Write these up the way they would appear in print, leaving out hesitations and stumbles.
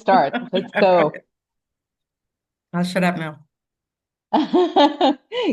start. Let's go. I'll shut up now.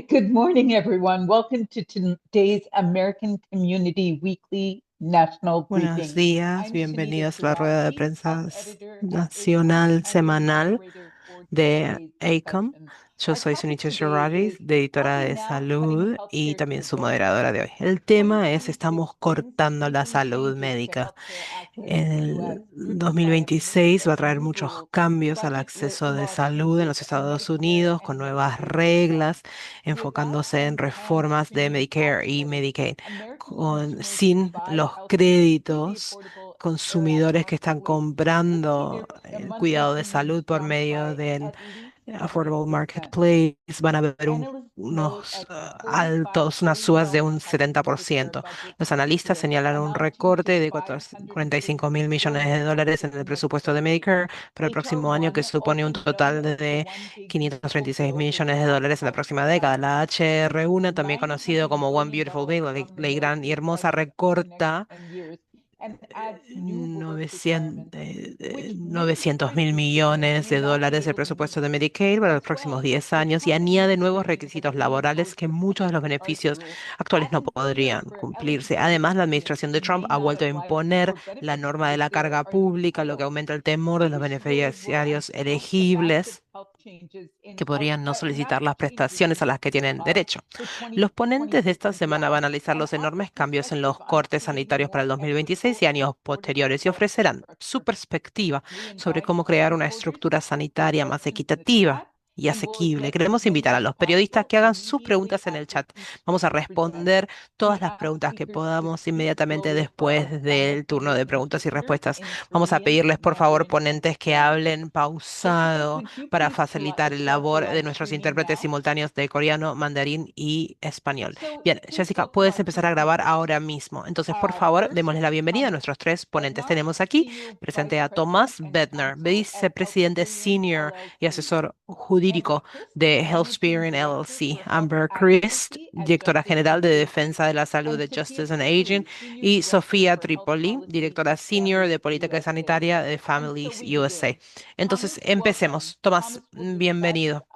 Good morning, everyone. Welcome to today's American Community Weekly National Buenos Briefing. días, I'm Sunita bienvenidos a la rueda de Srivatli, prensa editor at ACOM nacional and the semanal moderator for de today's ACOM. discussion. Yo Our soy topic Sunita today Sherrari, is editora Healthy de Now, Cutting salud y Healthcare también to su Go Home. moderadora de hoy. El tema es 2026 estamos brings cortando la sweeping salud changes to médica. healthcare access in the U.S., El driven by a 2026 va a traer new muchos rules, cambios al budget acceso de law salud en changes, los and Estados Medicare Unidos con and nuevas Medicaid reform. reglas, Without enfocándose en enhanced reformas de premium Medicare y access, Medicaid, American consumers who sin buy los healthcare through the créditos Affordable Care Act consumidores que están marketplace could see comprando their el monthly cuidado de premiums salud por jump medio by del at least Affordable 70%. Marketplace, van a haber Analysts note unos a $45 altos, unas billion subas de un cut to Medicare 70%. budget Los this analistas year, señalan un amounting to recorte de 45 mil millones de $534 dólares en el presupuesto de Medicare para el H.R. próximo año, que 1 supone un opened up total the de One Big Beautiful 536 Bill millones de without dólares en la House próxima década. La bipartisan support. HR1, también conocido como $900 One billion Beautiful Bill, from the ley gran y Medicaid hermosa, budget over the next recorta 10 years and adds new work 900, requirements, which may 900 shrink mil recipients who millones may de not be dólares el able to meet presupuesto de Medicaid para los próximos control 10 the años y añade comprehensive nuevos provisions of requisitos the new laborales Code que for muchos de los Public Charge beneficios Rule, actuales no adding podrían care for cumplirse. eligible Además, la recipients administración who de Trump may ha not vuelto a apply imponer for la benefits norma de if la they carga are pública, lo que disabled. aumenta el temor de los Which bills were beneficiarios the massive elegibles health changes in que podrían no not solicitar las changes prestaciones in a las que tienen derecho. for Los ponentes de 2026 esta and semana van beyond, a analizar and los offer enormes cambios en perspective los on cortes creating sanitarios para el more 2026 y equitable and años affordable posteriores y health ofrecerán su infrastructure. perspectiva We sobre invite cómo our crear una reporters to estructura post their sanitaria más questions in the equitativa chat, y and we'll asequible. address as Queremos many invitar a as los periodistas possible que hagan sus immediately preguntas en el after chat. each Vamos a speaker presents. responder We todas las ask preguntas que speakers to podamos speak inmediatamente slowly for our después panel del turno leaders de and preguntas y visitors respuestas. in Vamos a Korean, pedirles, por favor, Mandarin, and ponentes que Spanish. hablen Jessica, pausado could you para please facilitar el start the labor de live nuestros streaming intérpretes now? simultáneos de coreano, mandarín y español. So Bien, here's Jessica, what we puedes want to empezar a grabar cover. ahora mismo. Entonces, por favor, First, démosle la bienvenida a Thomas nuestros tres ponentes. Bednar, Tenemos aquí Senior Vice presente a President Tomás and Bednar, Counsel at vicepresidente Healthsperian senior y LLC, asesor and jurídico Chris, de Managing Healthsphere Director LLC. for Health Amber Christ, Advocacy at directora Justice general and de Aging, Defensa de la Salud and de Sophia Justice and Aging. Tripoli, Senior Y Director Sofía for Health Tripoli, Policy directora at senior de Families Política USA. Sanitaria de And so Families we USA. begin. Entonces, Thomas, welcome. empecemos. Tomás, Thomas will discuss, bienvenido.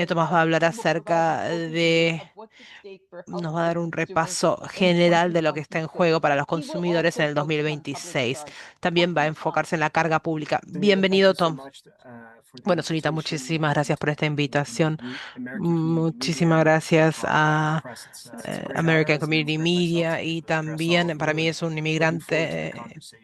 Tomás va a hablar will provide an acerca overview de, of what's at stake for nos va a healthcare dar un consumers repaso in general de lo que está en 2026. juego para los He will consumidores en also el focus on public 2026. charge. También va a Welcome, Tom. enfocarse en la carga pública. Sunita, thank Bienvenido, you so Tom. much for the Bueno, Sunita, invitation. muchísimas gracias por esta invitación. American Community Media Muchísimas and gracias Broadcast a Press. It's a great honor American as an Community immigrant myself Media to y address all también of para you mí and es un looking forward to the inmigrante,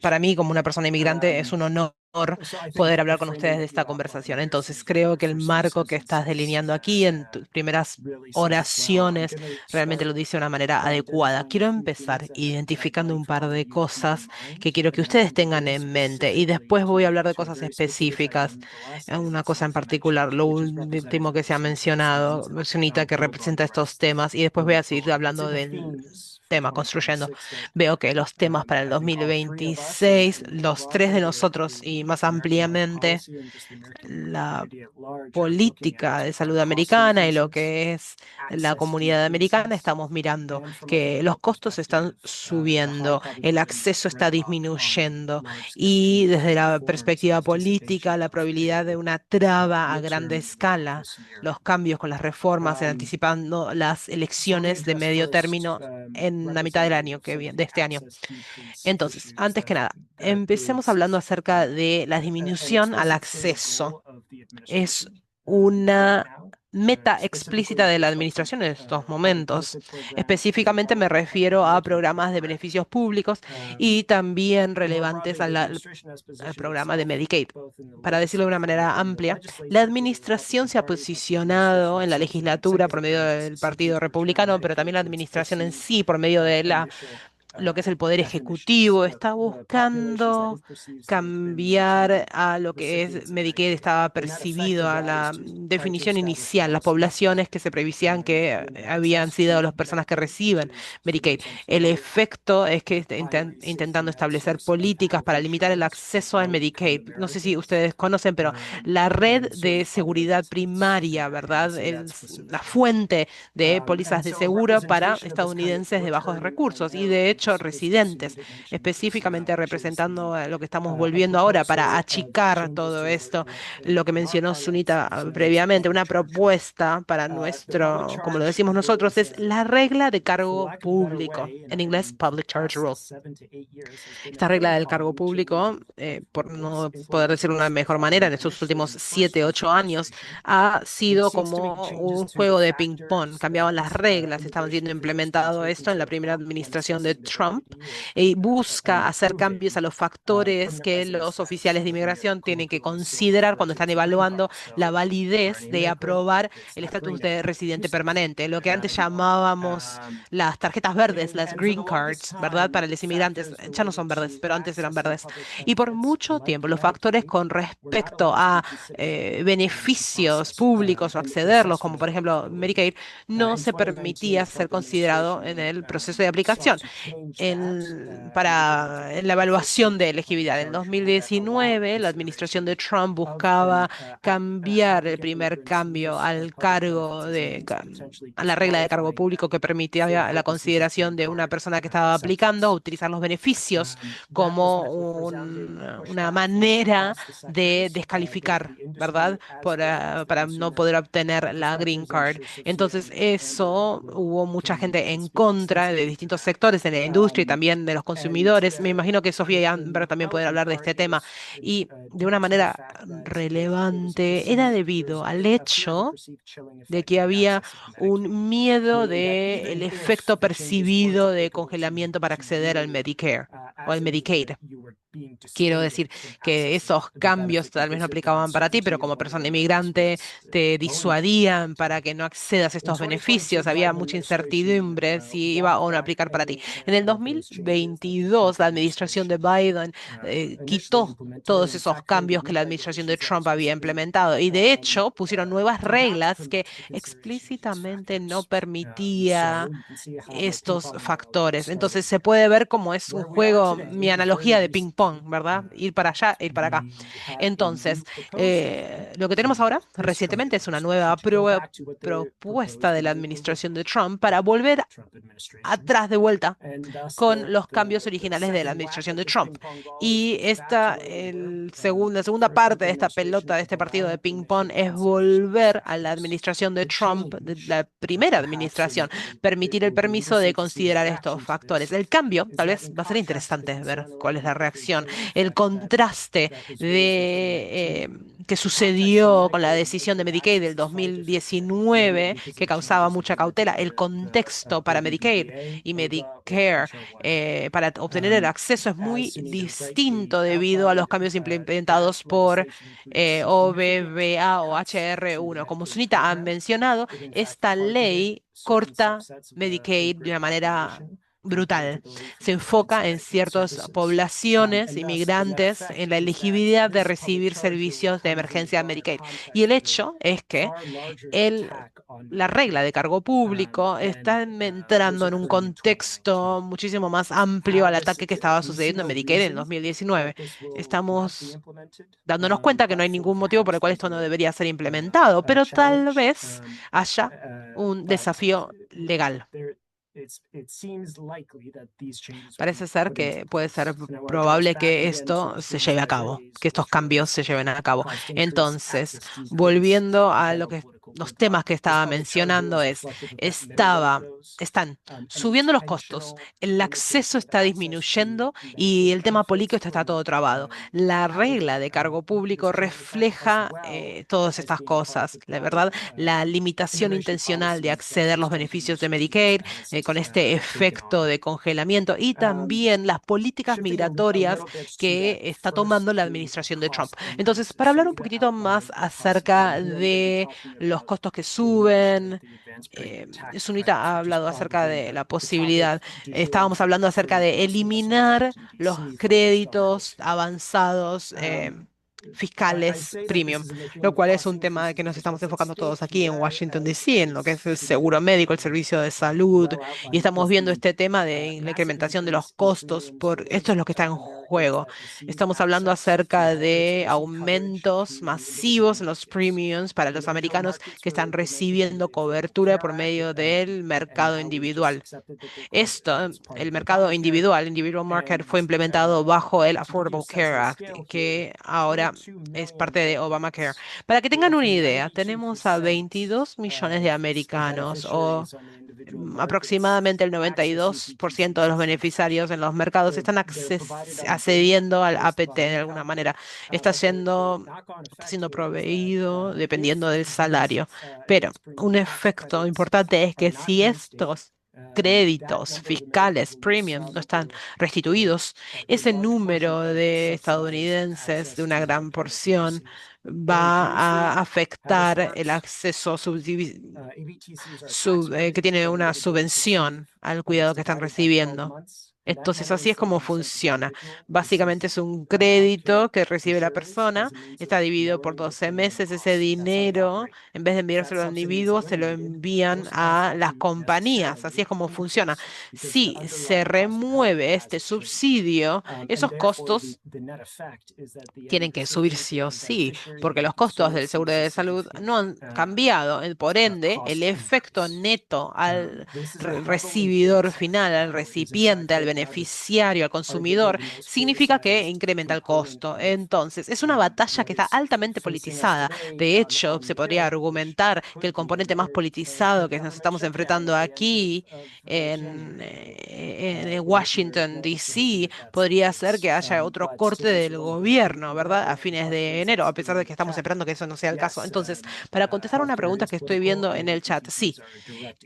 para conversation. mí como una persona inmigrante es un honor So I think poder the hablar con framing ustedes de that you esta outlined conversación. there, Entonces, Sunita, in creo your que el first two marco que estás sentences delineando aquí en tus primeras really set us well. I'm oraciones going to realmente lo start dice de una manera by adecuada. identifying a Quiero few empezar themes that I'd identificando like un for par all of de you to keep in cosas que mind, quiero que and then ustedes we will tengan go en mente y specifically después voy a hablar de to a cosas very specific específicas. item, the last Una item cosa en Sunita mentioned, particular, lo which is representative último of que the se ha circumstances mencionado, Sunita, que build on representa the estos rest temas, y después voy moving a seguir forward. I'd say hablando the del themes for tema, construyendo. 2026 that Veo que los temas para el I think all three of us and 2026, more los tres broadly de nosotros the y más American health ampliamente, policy and just the American la community at large are looking política at de are salud cost americana y lo increases, que es la access comunidad americana, decreases, estamos mirando and from a que clinical los costos están perspective, the high subiendo, el probability of acceso está gridlock on disminuyendo large-scale y desde inequitable la reforms and perspectiva política, anticipation la of probabilidad de a una traba a grande midterm escala, this year. los cambios con las reformas, anticipando las So let me elecciones de address medio first término en la mitad del representative año of que some of viene, the de este año. access decrease Entonces, issues antes que nada, that empecemos is hablando acerca de la an disminución al explicit stated acceso. goal of the Es administration right una now, meta specifically explícita with de la respect to administración en estos public momentos. benefit programs and Específicamente me public refiero a Medicaid programas de programs. beneficios públicos Um, y también and more relevantes broadly, the administration has al positioned programa de itself Medicaid. both in the Para decirlo de legislature una manera in the amplia, la legislature through the administración Republican se ha Party, but the administration posicionado en la itself through the legislatura por executive medio branch del seeking Partido to return Republicano, pero también Medicaid la to its administración en pristine sí por medio de initial lo que es el poder definitions. ejecutivo, está The populations that buscando it perceives to have been cambiar a lo que es recipients of Medicaid Medicaid. estaba The net effect percibido of a that is la to try to definición establish inicial, las policies poblaciones que se previsionan que limit habían access sido to las personas que Medicaid, which reciben is Medicaid. El fundamentally efecto es que priority safety intentando net establecer source of políticas health para limitar el insurance for acceso al low-income Medicaid. No sé si Americans, ustedes conocen, pero la red and de certain seguridad participants primaria, in ¿verdad? that Es la specifically. fuente de pólizas And de so a seguro para representation of this kind of estadounidenses de bajos return on recursos. Y narrow de hecho residentes, específicamente representando a lo que estamos volviendo ahora para achicar todo esto, lo que mencionó Sunita previamente, una propuesta para nuestro, como lo decimos nosotros, es la regla de cargo público, en inglés Public Charge Rule. Esta regla del cargo público, por no poder decirlo de una mejor manera, en estos últimos 7, 8 años, ha sido como un juego de ping-pong. Cambiaban las reglas, estaban siendo implementado esto en la primera administración de Trump y busca hacer cambios a los factores que los oficiales de inmigración tienen que considerar cuando están evaluando la validez de aprobar el estatus de residente permanente, lo que antes llamábamos las tarjetas verdes, las green cards, ¿verdad? Para los inmigrantes, ya no son verdes, pero antes eran verdes. Y por mucho tiempo los factores con respecto a beneficios públicos o accederlos, como por ejemplo Medicaid, no se permitía ser considerado en el proceso de aplicación en la evaluación de elegibilidad. En 2019, la administración de Trump buscaba cambiar el primer cambio al cargo a la regla de cargo público que permitía la consideración de una persona que estaba aplicando, utilizar los beneficios como una manera de descalificar, ¿verdad? Para no poder obtener la green card. Entonces, eso hubo mucha gente en contra de distintos sectores en la industria y también de los consumidores. Me imagino que Sofía y Amber también pueden hablar de este tema. Y de una manera relevante era debido al hecho de que había un miedo del efecto percibido de congelamiento para acceder al Medicare o al Medicaid. Quiero decir que esos cambios tal vez no aplicaban para ti, pero como persona inmigrante te disuadían para que no accedas a estos beneficios. Había mucha incertidumbre si iba o no a aplicar para ti. En el 2022, la administración de Biden quitó todos esos cambios que la administración de Trump había implementado y de hecho pusieron nuevas reglas que explícitamente no permitía estos factores. Entonces se puede ver como es un juego, mi analogía de ping pong, ¿verdad? Ir para allá, ir para acá. Entonces, lo que tenemos ahora recientemente es una nueva propuesta de la administración de Trump para volver atrás de vuelta con los cambios originales de la administración de Trump. Y la segunda parte de esta pelota, de este partido de ping-pong, es volver a la administración de Trump, de la primera administración, permitir el permiso de considerar estos factores. El cambio, tal vez va a ser interesante ver cuál es la reacción, el contraste que sucedió con la decisión de Medicaid del 2019, que causaba mucha cautela, el contexto para Medicaid y Medicare para obtener el acceso es muy distinto debido a los cambios implementados por OBBA o HR1. Como Sunita ha mencionado, esta ley corta Medicaid de una manera brutal. Se enfoca en ciertas poblaciones inmigrantes en la elegibilidad de recibir servicios de emergencia Medicaid. Y el hecho es que la regla de cargo público está entrando en un contexto muchísimo más amplio al ataque que estaba sucediendo en Medicaid en el 2019. Estamos dándonos cuenta que no hay ningún motivo por el cual esto no debería ser implementado, pero tal vez haya un desafío legal. Parece ser que puede ser probable que esto se lleve a cabo, que estos cambios se lleven a cabo. Entonces, volviendo a los temas que estaba mencionando, están subiendo los costos, el acceso está disminuyendo y el tema político está todo trabado. La regla de cargo público refleja todas estas cosas, la verdad, la limitación intencional de acceder a los beneficios de Medicaid, con este efecto de congelamiento y también las políticas migratorias que está tomando la administración de Trump. Entonces, para hablar un poquitito más acerca de los costos que suben, Sunita ha hablado acerca de la posibilidad, estábamos hablando acerca de eliminar los créditos avanzados fiscales premium, lo cual es un tema que nos estamos enfocando todos aquí en Washington, D.C., en lo que es el seguro médico, el servicio de salud, y estamos viendo este tema de la incrementación de los costos, esto es lo que está en juego. Estamos hablando acerca de aumentos masivos en los premiums para los americanos que están recibiendo cobertura por medio del mercado individual. Esto, el mercado individual, individual market, fue implementado bajo el Affordable Care Act, que ahora es parte de Obamacare. Para que tengan una idea, tenemos a 22 millones de americanos, o aproximadamente el 92% de los beneficiarios en los mercados están accediendo al APT de alguna manera. Está siendo proveído dependiendo del salario. Pero un efecto importante es que si estos créditos fiscales, premium, no están restituidos, ese número de estadounidenses, de una gran porción, va a afectar el acceso que tiene una subvención al cuidado que están recibiendo. Entonces, así es como funciona. Básicamente es un crédito que recibe la persona, está dividido por 12 meses. Ese dinero, en vez de enviárselo al individuo, se lo envían a las compañías. Así es como funciona. Si se remueve este subsidio, esos costos tienen que subir sí o sí, porque los costos del seguro de salud no han cambiado. Por ende, el efecto neto al recibidor final, al recipiente, al beneficiario, al consumidor, significa que incrementa el costo. Entonces, es una batalla que está altamente politizada. De hecho, se podría argumentar que el componente más politizado que nos estamos enfrentando aquí en Washington, D.C., podría ser que haya otro corte del gobierno, ¿verdad? A fines de enero, a pesar de que estamos esperando que eso no sea el caso. Entonces, para contestar una pregunta que estoy viendo en el chat, sí,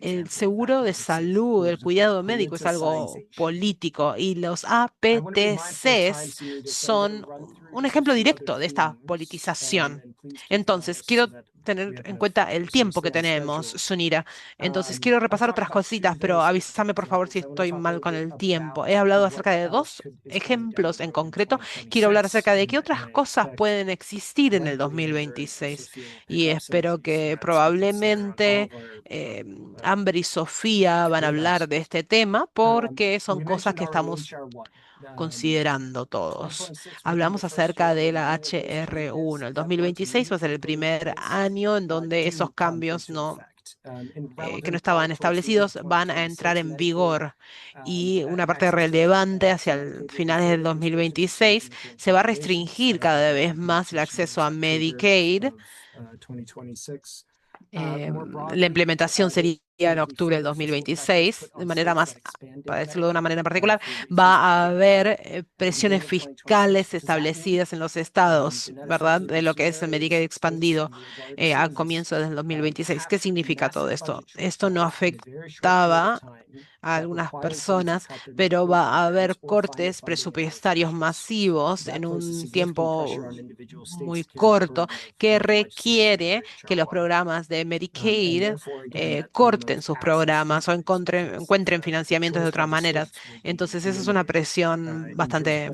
el seguro de salud, el cuidado médico es algo político y los APTCs son un ejemplo directo de esta politización. Entonces, quiero tener en cuenta el tiempo que tenemos, Sunira. Entonces, quiero repasar otras cositas, pero avísame por favor si estoy mal con el tiempo. He hablado acerca de dos ejemplos en concreto. Quiero hablar acerca de qué otras cosas pueden existir en el 2026. Y espero que probablemente Amber y Sofía van a hablar de este tema porque son cosas que estamos considerando todos. Hablamos acerca de la HR1. El 2026 va a ser el primer año en donde esos cambios que no estaban establecidos van a entrar en vigor, y una parte relevante hacia el finales del 2026 se va a restringir cada vez más el acceso a Medicaid. La implementación sería en octubre del 2026, de manera más, para decirlo de una manera particular, va a haber presiones fiscales establecidas en los estados, ¿verdad? De lo que es el Medicaid expandido a comienzo del 2026. ¿Qué significa todo esto? Esto no afectaba a algunas personas, pero va a haber cortes presupuestarios masivos en un tiempo muy corto que requiere que los programas de Medicaid corten sus programas o encuentren financiamientos de otras maneras. Entonces, esa es una presión bastante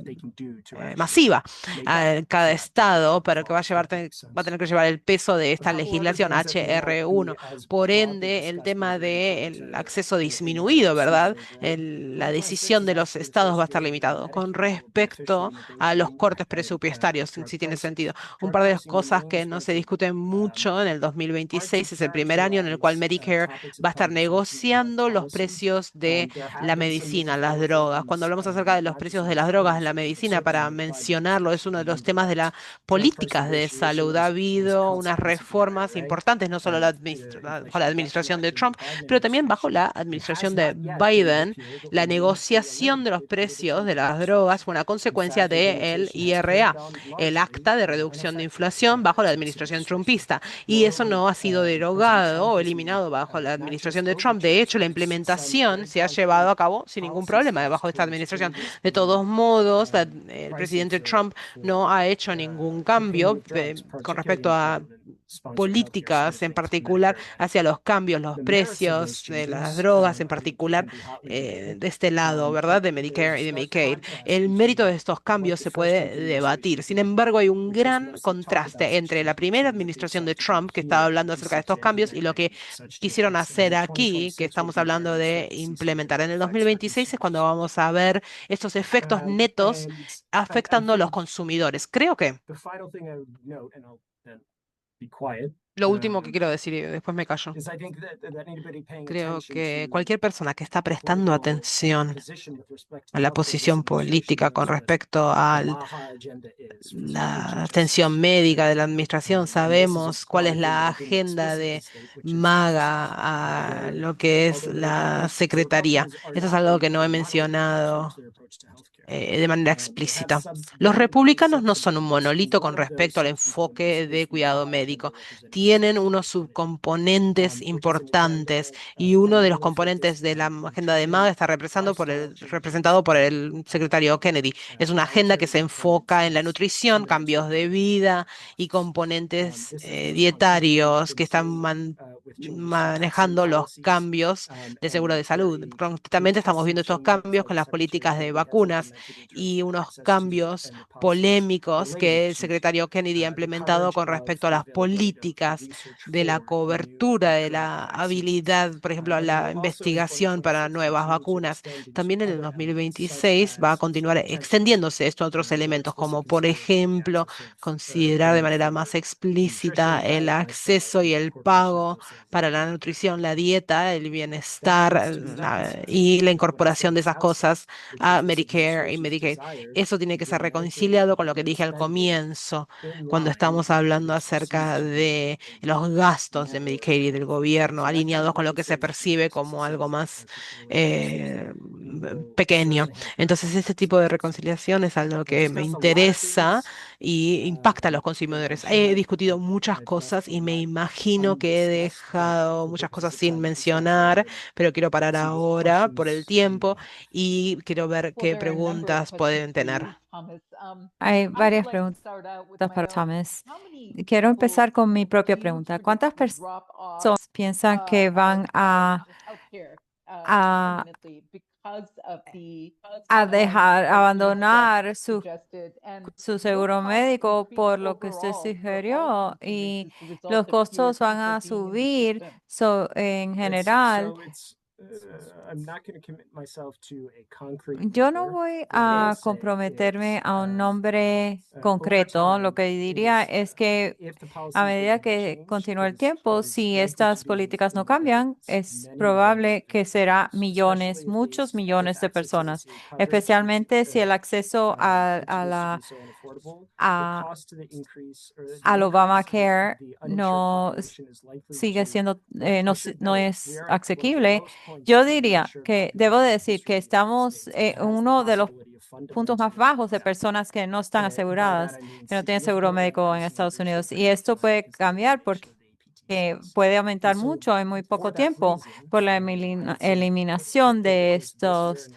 masiva a cada estado, pero que va a tener que llevar el peso de esta legislación HR1. Por ende, el tema del acceso disminuido, ¿verdad? La decisión de los estados va a estar limitado. Con respecto a los cortes presupuestarios, si tiene sentido. Un par de cosas que no se discuten mucho en el 2026 es el primer año en el cual Medicare va a estar negociando los precios de la medicina, las drogas. Cuando hablamos acerca de los precios de las drogas en la medicina, para mencionarlo, es uno de los temas de las políticas de salud. Ha habido unas reformas importantes, no solo bajo la administración de Trump, pero también bajo la administración de Biden. La negociación de los precios de las drogas fue una consecuencia del IRA, el Acta de Reducción de Inflación, bajo la administración trumpista. Y eso no ha sido derogado o eliminado bajo la administración de Trump. De hecho, la implementación se ha llevado a cabo sin ningún problema bajo esta administración. De todos modos, el presidente Trump no ha hecho ningún cambio con respecto a políticas, en particular hacia los cambios, los precios de las drogas, en particular de este lado, ¿verdad? De Medicare y de Medicaid. El mérito de estos cambios se puede debatir. Sin embargo, hay un gran contraste entre la primera administración de Trump, que estaba hablando acerca de estos cambios, y lo que quisieron hacer aquí, que estamos hablando de implementar. En el 2026 es cuando vamos a ver estos efectos netos afectando a los consumidores. Creo que lo último que quiero decir, y después me callo. Creo que cualquier persona que está prestando atención a la posición política con respecto a la atención médica de la administración, sabemos cuál es la agenda de MAGA a lo que es la secretaría. Esto es algo que no he mencionado de manera explícita. Los republicanos no son un monolito con respecto al enfoque de cuidado médico. Tienen unos subcomponentes importantes y uno de los componentes de la agenda de MAGA está representado por el secretario Kennedy. Es una agenda que se enfoca en la nutrición, cambios de vida y componentes dietarios que están manejando los cambios de seguro de salud. Concretamente estamos viendo estos cambios con las políticas de vacunas y unos cambios polémicos que el secretario Kennedy ha implementado con respecto a las políticas de la cobertura, de la habilidad, por ejemplo, a la investigación para nuevas vacunas. También en el 2026 va a continuar extendiéndose estos otros elementos, como por ejemplo considerar de manera más explícita el acceso y el pago para la nutrición, la dieta, el bienestar y la incorporación de esas cosas a Medicare y Medicaid. Eso tiene que ser reconciliado con lo que dije al comienzo, cuando estamos hablando acerca de los gastos de Medicaid y del gobierno, alineados con lo que se percibe como algo más pequeño. Entonces, este tipo de reconciliación es algo que me interesa y impacta a los consumidores. He discutido muchas cosas y me imagino que he dejado muchas cosas sin mencionar, pero quiero parar ahora por el tiempo y quiero ver qué preguntas pueden tener. Hay varias preguntas para Thomas. Quiero empezar con mi propia pregunta. ¿Cuántas personas piensan que van a abandonar su seguro médico por lo que usted sugirió y los costos van a subir en general? Yo no voy a comprometerme a un nombre concreto. Lo que diría es que a medida que continúa el tiempo, si estas políticas no cambian, es probable que será millones, muchos millones de personas, especialmente si el acceso al Obamacare no sigue siendo, no es asequible. Yo diría que debo decir que estamos en uno de los puntos más bajos de personas que no están aseguradas, que no tienen seguro médico en Estados Unidos. Y esto puede cambiar porque puede aumentar mucho en muy poco tiempo por la eliminación de estos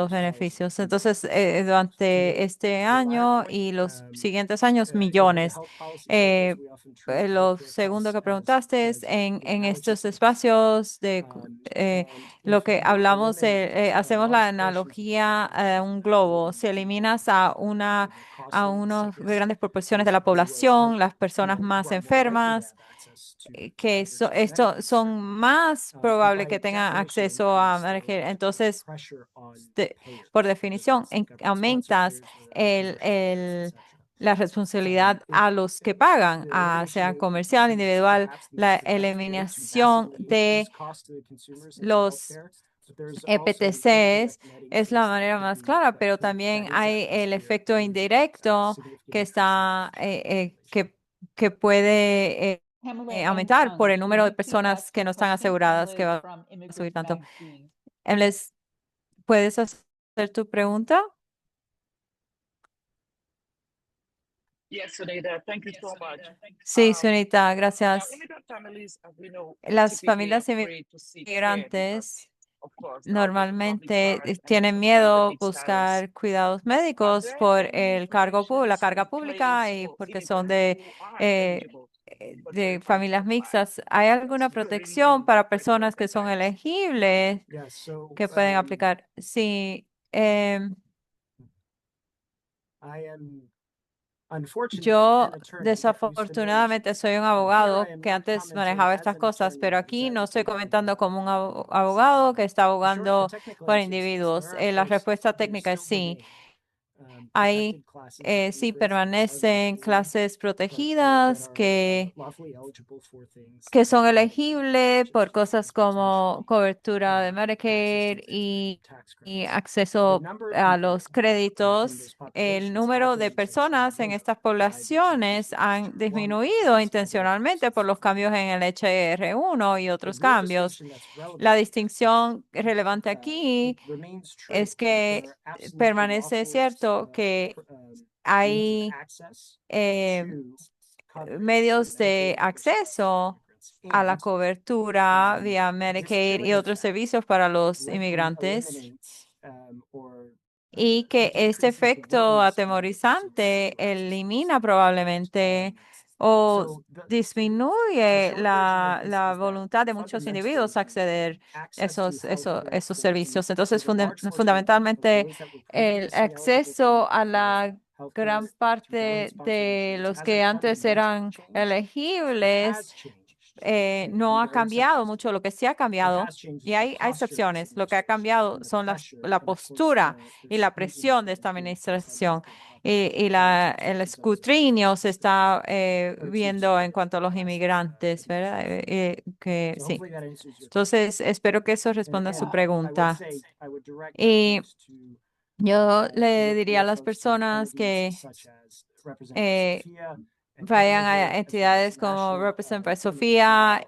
beneficios. Entonces, durante este año y los siguientes años, millones. Lo segundo que preguntaste es en estos espacios de lo que hablamos, hacemos la analogía a un globo. Si eliminas a unas grandes proporciones de la población, las personas más enfermas, que esto son más probable que tengan acceso a Medicare. Entonces, por definición, aumentas la responsabilidad a los que pagan, sea comercial, individual, la eliminación de los EPTCs es la manera más clara, pero también hay el efecto indirecto que está, que puede aumentar por el número de personas que no están aseguradas, que va a subir tanto. ¿Puedes hacer tu pregunta? Sí, Sunita, gracias. Las familias inmigrantes normalmente tienen miedo buscar cuidados médicos por la carga pública y porque son de familias mixtas, ¿hay alguna protección para personas que son elegibles que pueden aplicar? Sí. Yo desafortunadamente soy un abogado que antes manejaba estas cosas, pero aquí no estoy comentando como un abogado que está abogando por individuos. La respuesta técnica es sí. Hay, sí permanecen clases protegidas que son elegibles por cosas como cobertura de Medicare y acceso a los créditos. El número de personas en estas poblaciones han disminuido intencionalmente por los cambios en el HR1 y otros cambios. La distinción relevante aquí es que permanece cierto que hay medios de acceso a la cobertura vía Medicaid y otros servicios para los inmigrantes y que este efecto atemorizante elimina probablemente o disminuye la voluntad de muchos individuos a acceder a esos servicios. Entonces, fundamentalmente, el acceso a la gran parte de los que antes eran elegibles no ha cambiado mucho. Lo que sí ha cambiado, y hay excepciones, lo que ha cambiado son la postura y la presión de esta administración. El escrutinio se está viendo en cuanto a los inmigrantes, ¿verdad? Que sí. Entonces, espero que eso responda a su pregunta. Y yo le diría a las personas que eh, vayan a entidades como Represent by Sofía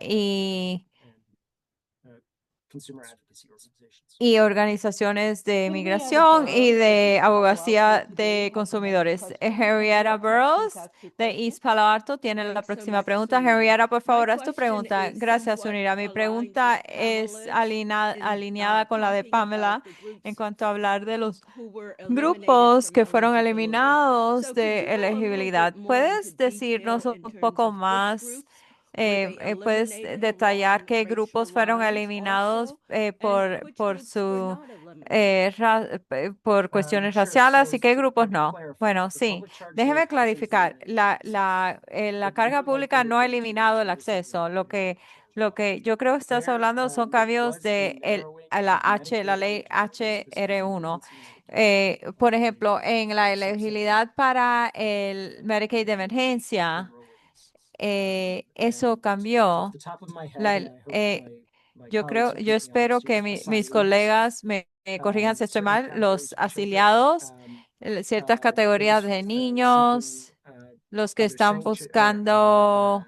y organizaciones de migración y de abogacía de consumidores. Henrietta Burroughs de East Palo Alto tiene la próxima pregunta. Henrietta, por favor, haz tu pregunta. Gracias, Unira. Mi pregunta es alineada con la de Pamela en cuanto a hablar de los grupos que fueron eliminados de elegibilidad. ¿Puedes decirnos un poco más? ¿Puedes detallar qué grupos fueron eliminados por cuestiones raciales y qué grupos no? Bueno, sí. Déjeme clarificar. La carga pública no ha eliminado el acceso. Lo que yo creo que estás hablando son cambios a la ley HR1. Por ejemplo, en la elegibilidad para el Medicaid de emergencia, eso cambió. Yo espero que mis colegas me corrijan si estoy mal, los afiliados, ciertas categorías de niños, los que están buscando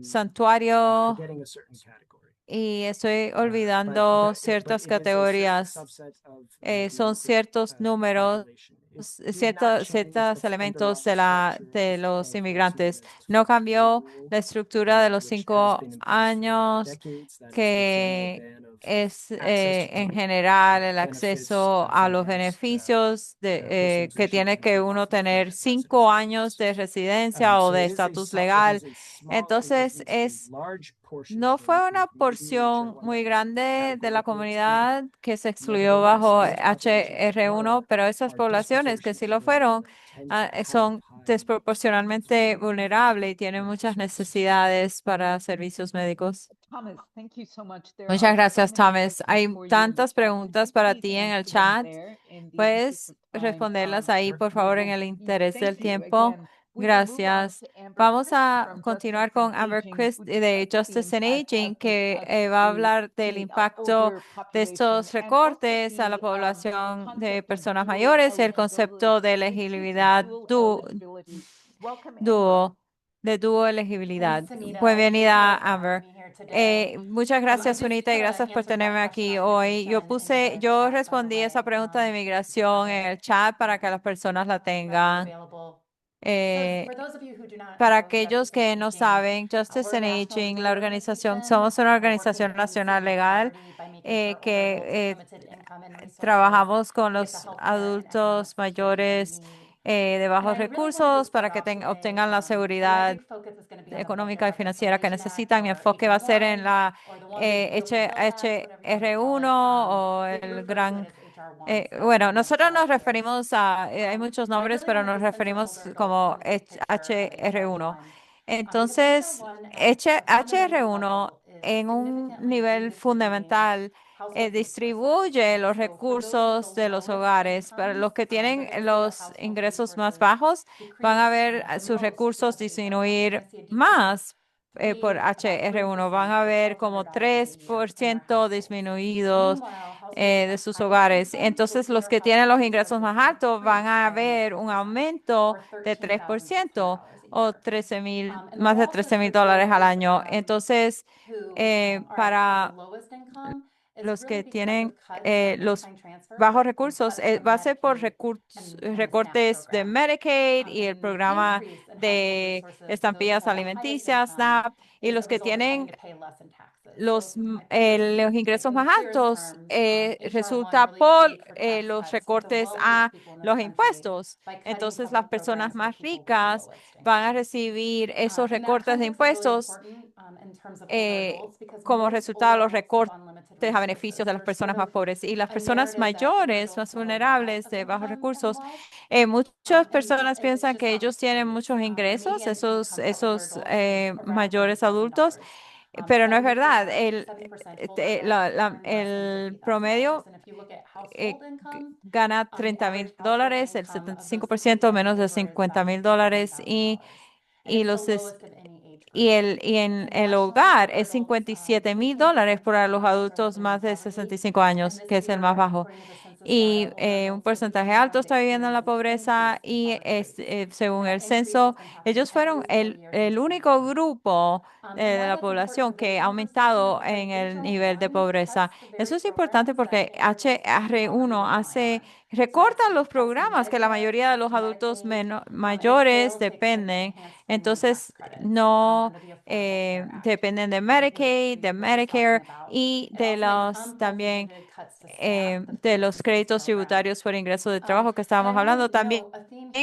santuario, y estoy olvidando ciertas categorías. Son ciertos números, ciertos elementos de los inmigrantes. No cambió la estructura de los 5 años, que es en general el acceso a los beneficios que tiene que uno tener 5 años de residencia o de estatus legal. Entonces, no fue una porción muy grande de la comunidad que se excluyó bajo HR1, pero esas poblaciones que sí lo fueron son desproporcionalmente vulnerables y tienen muchas necesidades para servicios médicos. Muchas gracias, Thomas. Hay tantas preguntas para ti en el chat. ¿Puedes responderlas ahí, por favor, en el interés del tiempo? Gracias. Vamos a continuar con Amber Christ de Justice and Aging, que va a hablar del impacto de estos recortes a la población de personas mayores y el concepto de elegibilidad dúo elegibilidad. Bienvenida, Amber. Muchas gracias, Sunita, y gracias por tenerme aquí hoy. Yo respondí esa pregunta de migración en el chat para que las personas la tengan. Para aquellos que no saben, Justice and Aging, la organización, somos una organización nacional legal que trabajamos con los adultos mayores de bajos recursos para que obtengan la seguridad económica y financiera que necesitan. Mi enfoque va a ser en la HR1 o el gran... bueno, nosotros nos referimos hay muchos nombres, pero nos referimos como HR1. Entonces, HR1 en un nivel fundamental distribuye los recursos de los hogares. Para los que tienen los ingresos más bajos, van a ver sus recursos disminuir más por HR1. Van a ver como 3% disminuidos de sus hogares. Entonces, los que tienen los ingresos más altos van a ver un aumento de 3% o 13,000, más de $13,000 al año. Entonces, para los que tienen los bajos recursos, va a ser por recortes de Medicaid y el programa de estampillas alimenticias, SNAP, y los que tienen los ingresos más altos resulta por los recortes a los impuestos. Entonces, las personas más ricas van a recibir esos recortes de impuestos eh, como resultado de los recortes a beneficios de las personas más pobres y las personas mayores, más vulnerables, de bajos recursos. Muchas personas piensan que ellos tienen muchos ingresos, esos mayores adultos, pero no es verdad. El promedio gana $30,000, el 75% menos de $50,000 y en el hogar es $57,000 para los adultos más de 65 años, que es el más bajo. Y un porcentaje alto está viviendo en la pobreza y según el censo, ellos fueron el único grupo de la población que ha aumentado en el nivel de pobreza. Eso es importante porque HR1 recortan los programas que la mayoría de los adultos mayores dependen. Entonces, no dependen de Medicaid, de Medicare y de los también de los créditos tributarios por ingreso de trabajo que estábamos hablando, también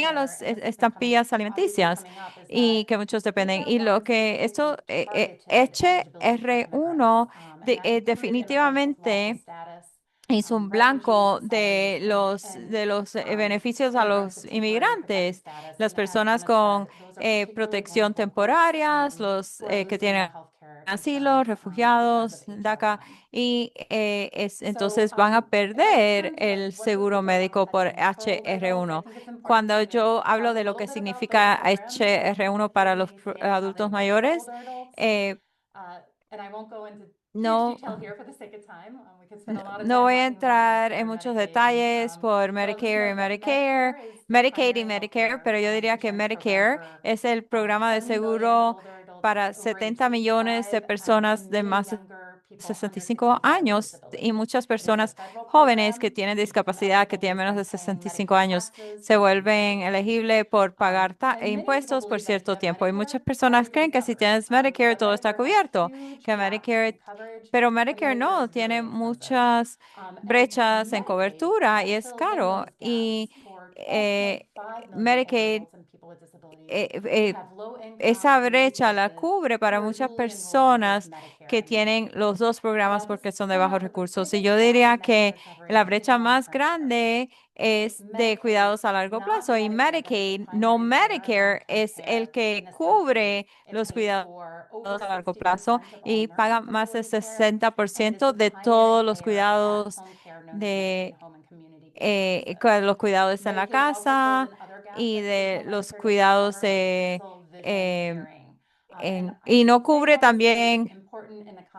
a las estampillas alimenticias y que muchos dependen. Y lo que esto, HR1 definitivamente hizo un blanco de los beneficios a los inmigrantes, las personas con protección temporaria, los que tienen asilo, refugiados, DACA, y entonces van a perder el seguro médico por HR1. Cuando yo hablo de lo que significa HR1 para los adultos mayores, no. No voy a entrar en muchos detalles por Medicare y Medicare, Medicaid y Medicare, pero yo diría que Medicare es el programa de seguro para 70 millones de personas de más de 65 años y muchas personas jóvenes que tienen discapacidad, que tienen menos de 65 años, se vuelven elegibles por pagar impuestos por cierto tiempo. Y muchas personas creen que si tienes Medicare todo está cubierto, que Medicare, pero Medicare no, tiene muchas brechas en cobertura y es caro. Y Medicaid eh, eh, esa brecha la cubre para muchas personas que tienen los dos programas porque son de bajos recursos. Y yo diría que la brecha más grande es de cuidados a largo plazo y Medicaid, no Medicare, es el que cubre los cuidados a largo plazo y paga más del 60% de todos los cuidados los cuidados en la casa y de los cuidados y no cubre también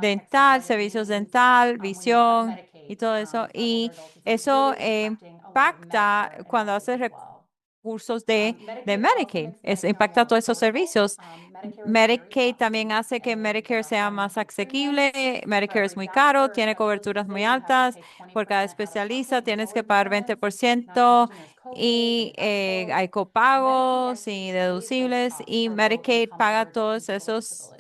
dental, servicios dental, visión y todo eso. Y eso impacta cuando haces recursos de Medicaid. Impacta todos esos servicios. Medicaid también hace que Medicare sea más asequible. Medicare es muy caro, tiene coberturas muy altas. Por cada especialista tienes que pagar 20% y hay copagos y deducibles y Medicaid paga todos esos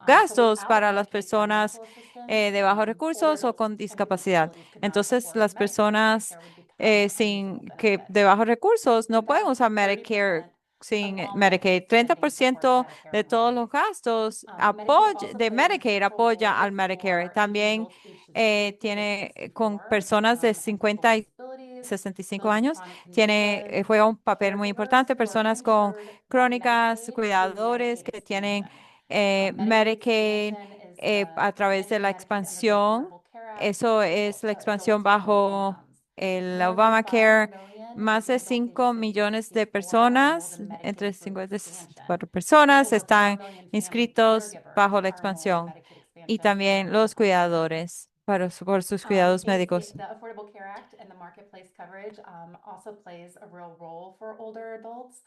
gastos para las personas de bajos recursos o con discapacidad. Entonces, las personas sin que de bajos recursos no pueden usar Medicare sin Medicaid. 30% de todos los gastos de Medicaid apoya al Medicare. También tiene con personas de 50 y 65 años, juega un papel muy importante. Personas con crónicas, cuidadores que tienen Medicaid a través de la expansión. Eso es la expansión bajo el Obamacare. Más de 5 millones de personas, entre 50 y 64 personas, están inscritos bajo la expansión. Y también los cuidadores por sus cuidados médicos. The Affordable Care Act and the marketplace coverage also plays a real role for older adults.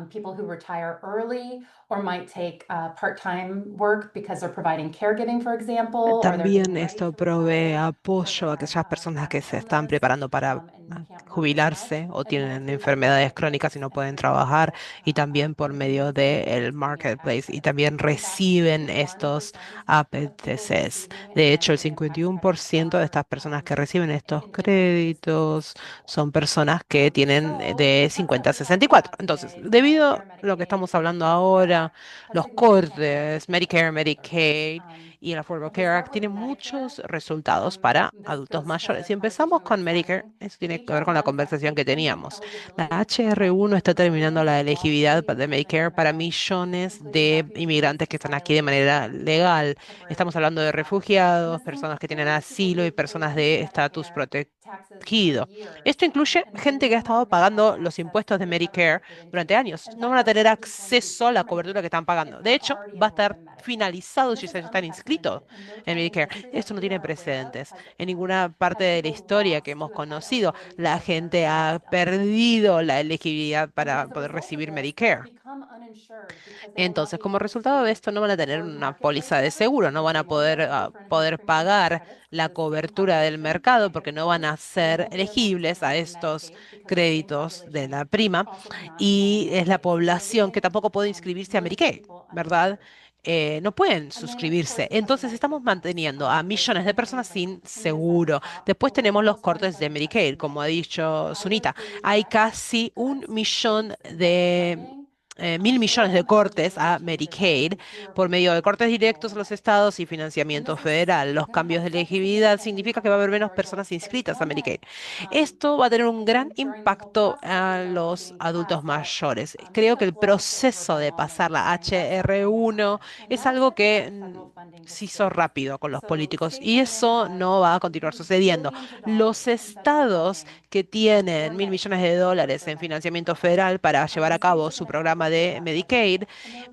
People who retire early or might take part-time work because they're providing caregiving, for example, or they're También getting ready esto to provee retire, apoyo a aquellas personas que se están preparando para jubilarse o tienen enfermedades crónicas y no pueden trabajar, y también por medio del marketplace, y también reciben estos APTCs. De hecho, el 51% de estas personas que reciben estos créditos son personas que tienen de 50 a 64. Entonces, debido a lo que estamos hablando ahora, los cortes, Medicare, Medicaid y el Affordable Care Act tiene muchos resultados para adultos mayores. Si empezamos con Medicare, eso tiene que ver con la conversación que teníamos. La HR1 está terminando la elegibilidad de Medicare para millones de inmigrantes que están aquí de manera legal. Estamos hablando de refugiados, personas que tienen asilo y personas de estatus protegido. Esto incluye gente que ha estado pagando los impuestos de Medicare durante años. No van a tener acceso a la cobertura que están pagando. De hecho, va a estar finalizado si ya están inscritos en Medicare. Esto no tiene precedentes. En ninguna parte de la historia que hemos conocido, la gente ha perdido la elegibilidad para poder recibir Medicare. Entonces, como resultado de esto, no van a tener una póliza de seguro, no van a poder pagar la cobertura del mercado porque no van a ser elegibles a estos créditos de la prima, y es la población que tampoco puede inscribirse a Medicaid, ¿verdad? No pueden suscribirse. Entonces estamos manteniendo a millones de personas sin seguro. Después tenemos los cortes de Medicaid, como ha dicho Sunita. Hay casi 1 millón de 1.000 millones de cortes a Medicaid por medio de cortes directos a los estados y financiamiento federal. Los cambios de elegibilidad significa que va a haber menos personas inscritas a Medicaid. Esto va a tener un gran impacto a los adultos mayores. Creo que el proceso de pasar la HR1 es algo que se hizo rápido con los políticos, y eso no va a continuar sucediendo. Los estados que tienen 1.000 millones de dólares en financiamiento federal para llevar a cabo su programa de Medicaid,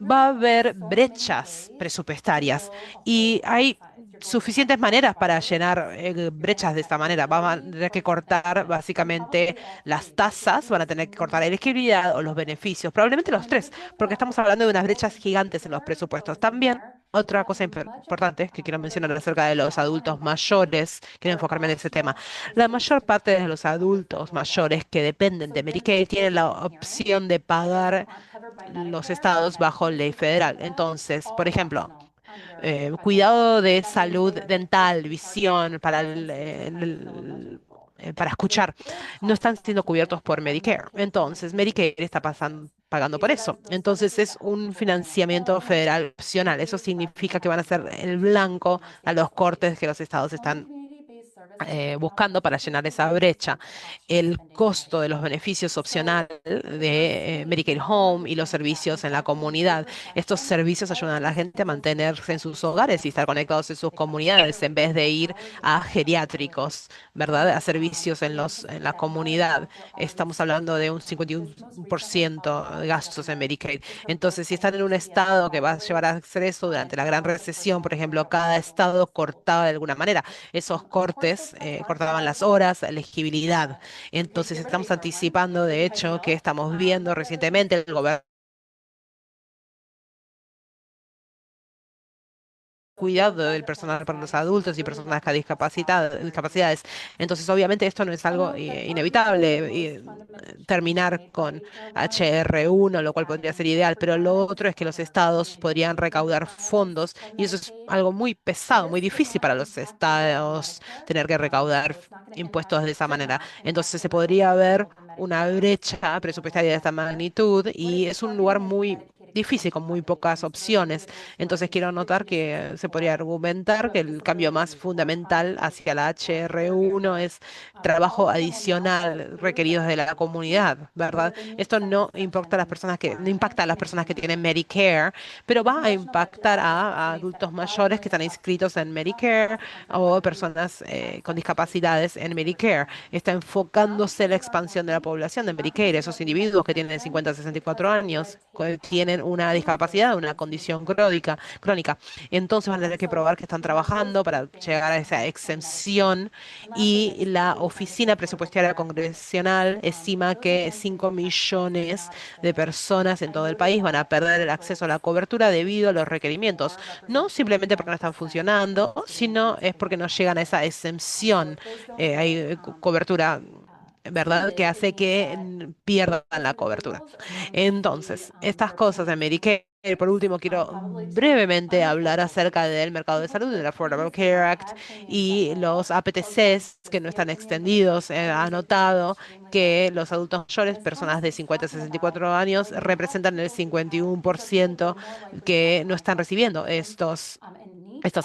va a haber brechas presupuestarias, y hay suficientes maneras para llenar brechas de esta manera. Van a tener que cortar básicamente las tasas, van a tener que cortar la elegibilidad o los beneficios, probablemente los tres, porque estamos hablando de unas brechas gigantes en los presupuestos. También otra cosa importante que quiero mencionar acerca de los adultos mayores, quiero enfocarme en ese tema. La mayor parte de los adultos mayores que dependen de Medicaid tienen la opción de pagar los estados bajo ley federal. Entonces, por ejemplo, cuidado de salud dental, visión, para escuchar, no están siendo cubiertos por Medicare. Entonces, Medicare está pagando por eso. Entonces, es un financiamiento federal opcional. Eso significa que van a ser el blanco a los cortes que los estados están buscando para llenar esa brecha. El costo de los beneficios opcional de Medicaid Home y los servicios en la comunidad. Estos servicios ayudan a la gente a mantenerse en sus hogares y estar conectados en sus comunidades en vez de ir a geriátricos, ¿verdad? A servicios en la comunidad. Estamos hablando de un 51% de gastos en Medicaid. Entonces, si están en un estado que va a llevar a hacer eso durante la gran recesión, por ejemplo, cada estado cortaba de alguna manera. Esos cortes cortaban las horas, la elegibilidad. Entonces estamos anticipando, de hecho, que estamos viendo recientemente el gobierno cuidado del personal para los adultos y personas con discapacidades. Entonces, obviamente, esto no es algo inevitable, terminar con HR1, lo cual podría ser ideal, pero lo otro es que los estados podrían recaudar fondos y eso es algo muy pesado, muy difícil para los estados tener que recaudar impuestos de esa manera. Entonces se podría ver una brecha presupuestaria de esta magnitud y es un lugar muy difícil, con muy pocas opciones. Entonces quiero anotar que se podría argumentar que el cambio más fundamental hacia la HR1 es trabajo adicional requeridos de la comunidad, ¿verdad? Esto no importa a las personas no impacta a las personas que tienen Medicare, pero va a impactar a adultos mayores que están inscritos en Medicare o personas con discapacidades en Medicare. Está enfocándose la expansión de la población de Medicare. Esos individuos que tienen de 50 a 64 años tienen una discapacidad, una condición crónica. Entonces van a tener que probar que están trabajando para llegar a esa exención y la Oficina Presupuestaria Congresional estima que 5 millones de personas en todo el país van a perder el acceso a la cobertura debido a los requerimientos, no simplemente porque no están funcionando, sino es porque no llegan a esa exención. Hay cobertura, ¿verdad?, que hace que pierdan la cobertura. Entonces, estas cosas de Medicare. Por último, quiero brevemente hablar acerca del mercado de salud, del Affordable Care Act y los APTCs que no están extendidos. Ha notado que los adultos mayores, personas de 50 a 64 años, representan el 51% que no están recibiendo estas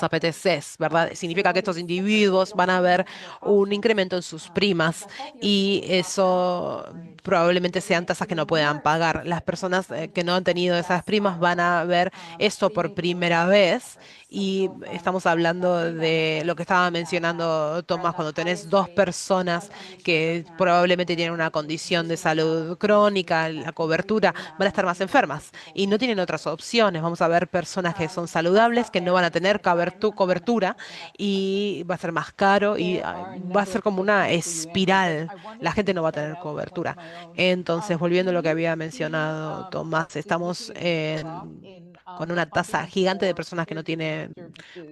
APTCs, ¿verdad? Significa que estos individuos van a ver un incremento en sus primas y eso probablemente sean tasas que no puedan pagar. Las personas que no han tenido esas primas van a ver esto por primera vez y estamos hablando de lo que estaba mencionando Tomás, cuando tenés dos personas que probablemente tienen una condición de salud crónica, la cobertura, van a estar más enfermas y no tienen otras opciones. Vamos a ver personas que son saludables, que no van a tener cobertura y va a ser más caro y va a ser como una espiral. La gente no va a tener cobertura. Entonces, volviendo a lo que había mencionado Tomás, estamos con una tasa gigante de personas que no tienen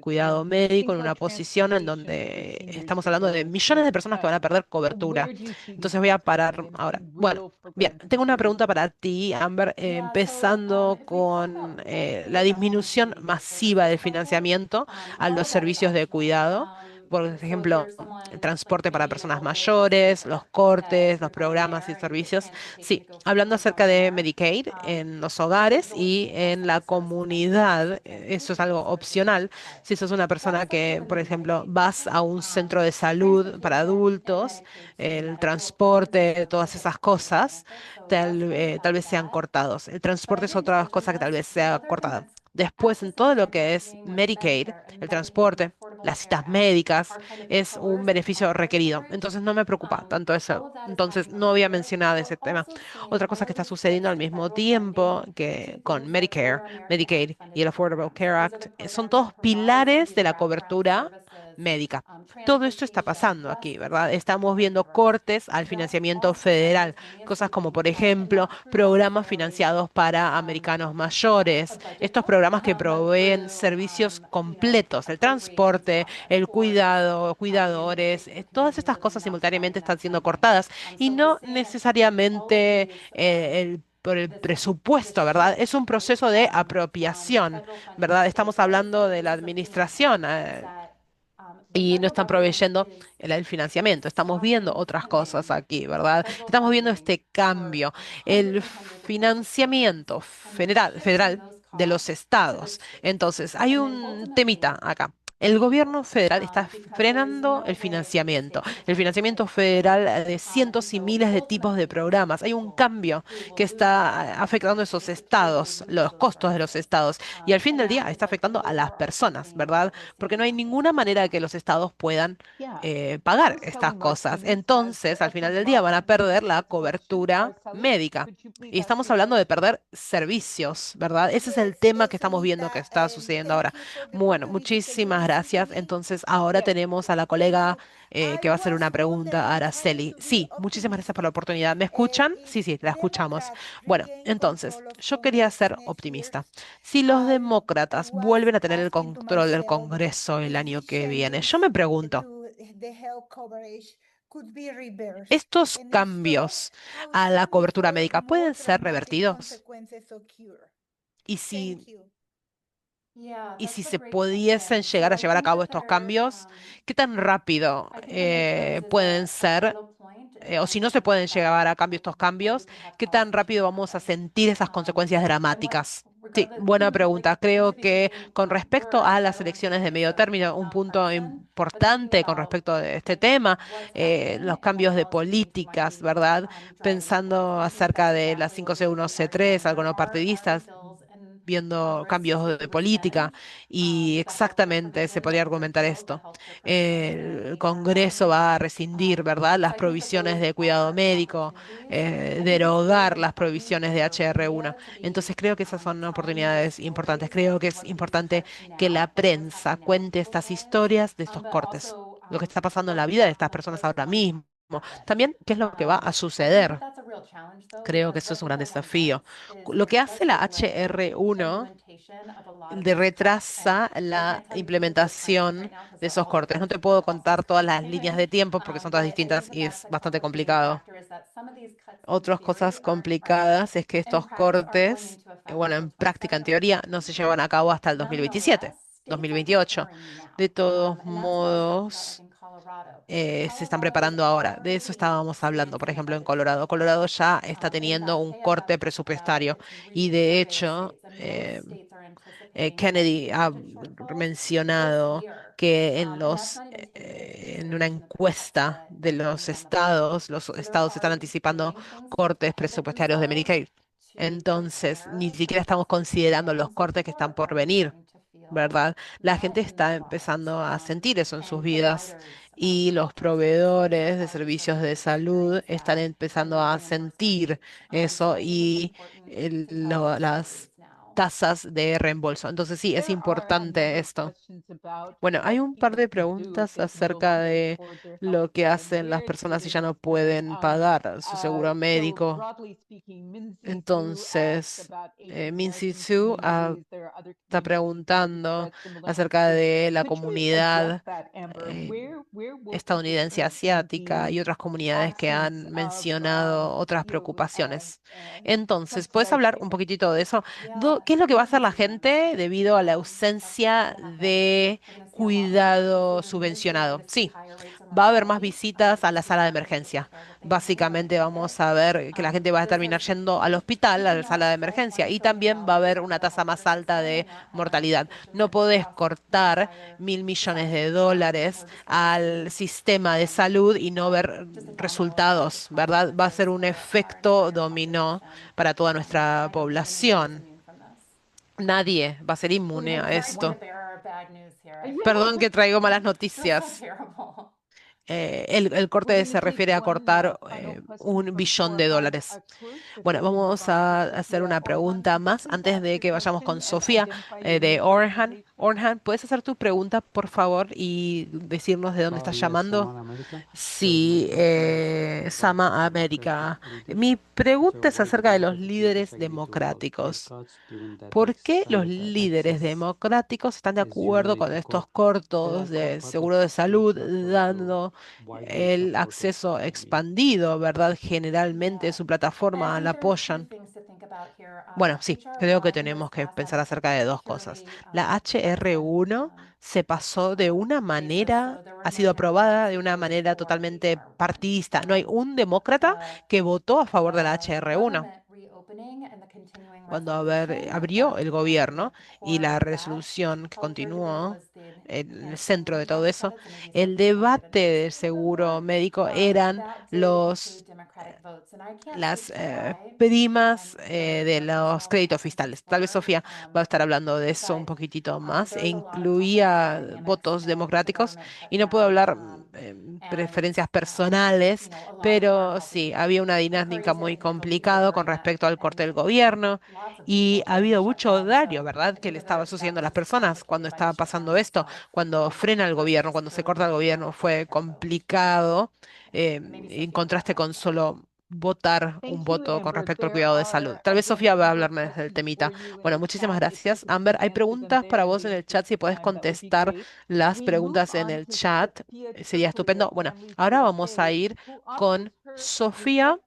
cuidado médico, en una posición en donde estamos hablando de millones de personas que van a perder cobertura. Entonces voy a parar ahora. Bueno, bien, tengo una pregunta para ti, Amber, empezando con la disminución masiva del financiamiento a los servicios de cuidado. Por ejemplo, el transporte para personas mayores, los cortes, los programas y servicios. Sí, hablando acerca de Medicaid en los hogares y en la comunidad, eso es algo opcional. Si sos una persona que, por ejemplo, vas a un centro de salud para adultos, el transporte, todas esas cosas, tal vez sean cortados. El transporte es otra cosa que tal vez sea cortada. Después, en todo lo que es Medicaid, el transporte, las citas médicas, es un beneficio requerido. Entonces no me preocupa tanto eso. Entonces no había mencionado ese tema. Otra cosa que está sucediendo al mismo tiempo que con Medicare, Medicaid y el Affordable Care Act, son todos pilares de la cobertura médica. Todo esto está pasando aquí, ¿verdad? Estamos viendo cortes al financiamiento federal, cosas como, por ejemplo, programas financiados para americanos mayores, estos programas que proveen servicios completos, el transporte, el cuidado, cuidadores, todas estas cosas simultáneamente están siendo cortadas y no necesariamente por el presupuesto, ¿verdad? Es un proceso de apropiación, ¿verdad? Estamos hablando de la administración. Y no están proveyendo el financiamiento. Estamos viendo otras cosas aquí, ¿verdad? Estamos viendo este cambio. El financiamiento federal de los estados. Entonces, hay un temita acá. El gobierno federal está frenando el financiamiento federal de cientos y miles de tipos de programas. Hay un cambio que está afectando a esos estados, los costos de los estados, y al fin del día está afectando a las personas, ¿verdad? Porque no hay ninguna manera de que los estados puedan pagar estas cosas. Entonces, al final del día van a perder la cobertura médica. Y estamos hablando de perder servicios, ¿verdad? Ese es el tema que estamos viendo que está sucediendo ahora. Bueno, muchísimas Gracias. Entonces, ahora tenemos a la colega que va a hacer una pregunta a Araceli. Sí, muchísimas gracias por la oportunidad. ¿Me escuchan? Sí, sí, la escuchamos. Bueno, entonces, yo quería ser optimista. Si los demócratas vuelven a tener el control del Congreso el año que viene, yo me pregunto, ¿estos cambios a la cobertura médica pueden ser revertidos? Y si Y si se pudiesen llegar a llevar a cabo estos cambios, ¿qué tan rápido pueden ser? O si no se pueden llevar a cambio estos cambios, ¿qué tan rápido vamos a sentir esas consecuencias dramáticas? Sí, buena pregunta. Creo que con respecto a las elecciones de medio término, un punto importante con respecto a este tema, los cambios de políticas, ¿verdad? Pensando acerca de las 5C1, C3, algo no partidistas, viendo cambios de política y exactamente se podría argumentar esto. El Congreso va a rescindir, ¿verdad?, las provisiones de cuidado médico, derogar las provisiones de HR1. Entonces creo que esas son oportunidades importantes. Creo que es importante que la prensa cuente estas historias de estos cortes, lo que está pasando en la vida de estas personas ahora mismo. También, ¿qué es lo que va a suceder? Creo que eso es un gran desafío. Lo que hace la HR1 de retrasa la implementación de esos cortes. No te puedo contar todas las líneas de tiempo porque son todas distintas y es bastante complicado. Otras cosas complicadas es que estos cortes, bueno, en práctica, en teoría, no se llevan a cabo hasta el 2027, 2028. De todos modos, se están preparando ahora. De eso estábamos hablando, por ejemplo, en Colorado. Colorado ya está teniendo un corte presupuestario y de hecho Kennedy ha mencionado que en una encuesta de los estados están anticipando cortes presupuestarios de Medicaid. Entonces, ni siquiera estamos considerando los cortes que están por venir, ¿verdad? La gente está empezando a sentir eso en sus vidas y los proveedores de servicios de salud están empezando a sentir eso y las tasas de reembolso. Entonces sí, es importante esto. Bueno, hay un par de preguntas acerca de lo que hacen las personas si ya no pueden pagar su seguro médico. Entonces, Mincy Sue está preguntando acerca de la comunidad estadounidense asiática y otras comunidades que han mencionado otras preocupaciones. Entonces, ¿puedes hablar un poquitito de eso? ¿Qué es lo que va a hacer la gente debido a la ausencia de cuidado subvencionado? Sí, va a haber más visitas a la sala de emergencia. Básicamente vamos a ver que la gente va a terminar yendo al hospital, a la sala de emergencia, y también va a haber una tasa más alta de mortalidad. No podés cortar $1.000 millones al sistema de salud y no ver resultados, ¿verdad? Va a ser un efecto dominó para toda nuestra población. Nadie va a ser inmune a esto. Perdón que traigo malas noticias. El corte se refiere a cortar $1 billón. Bueno, vamos a hacer una pregunta más antes de que vayamos con Sofía de Orhan. Orhan, ¿puedes hacer tu pregunta, por favor, y decirnos de dónde estás llamando? Sí, Sama América. Mi pregunta es acerca de los líderes democráticos. ¿Por qué los líderes democráticos están de acuerdo con estos cortos de seguro de salud, dando el acceso expandido, ¿verdad? Generalmente su plataforma la apoyan. Bueno, sí, creo que tenemos que pensar acerca de dos cosas. La HR1 se pasó de una manera, ha sido aprobada de una manera totalmente partidista. No hay un demócrata que votó a favor de la HR1 cuando abrió el gobierno y la resolución que continuó en el centro de todo eso, el debate del seguro médico eran las primas de los créditos fiscales. Tal vez Sofía va a estar hablando de eso un poquitito más e incluía votos democráticos y no puedo hablar preferencias personales, pero sí, había una dinámica muy complicada con respecto al recorte del gobierno y ha habido mucho daño, ¿verdad?, que le estaba sucediendo a las personas cuando estaba pasando esto, cuando frena el gobierno, cuando se corta el gobierno, fue complicado, en contraste con solo votar un voto con respecto al cuidado de salud. Tal vez Sofía va a hablarme del temita. Bueno, muchísimas gracias. Amber, hay preguntas para vos en el chat, si puedes contestar las preguntas en el chat, sería estupendo. Bueno, ahora vamos a ir con Sofía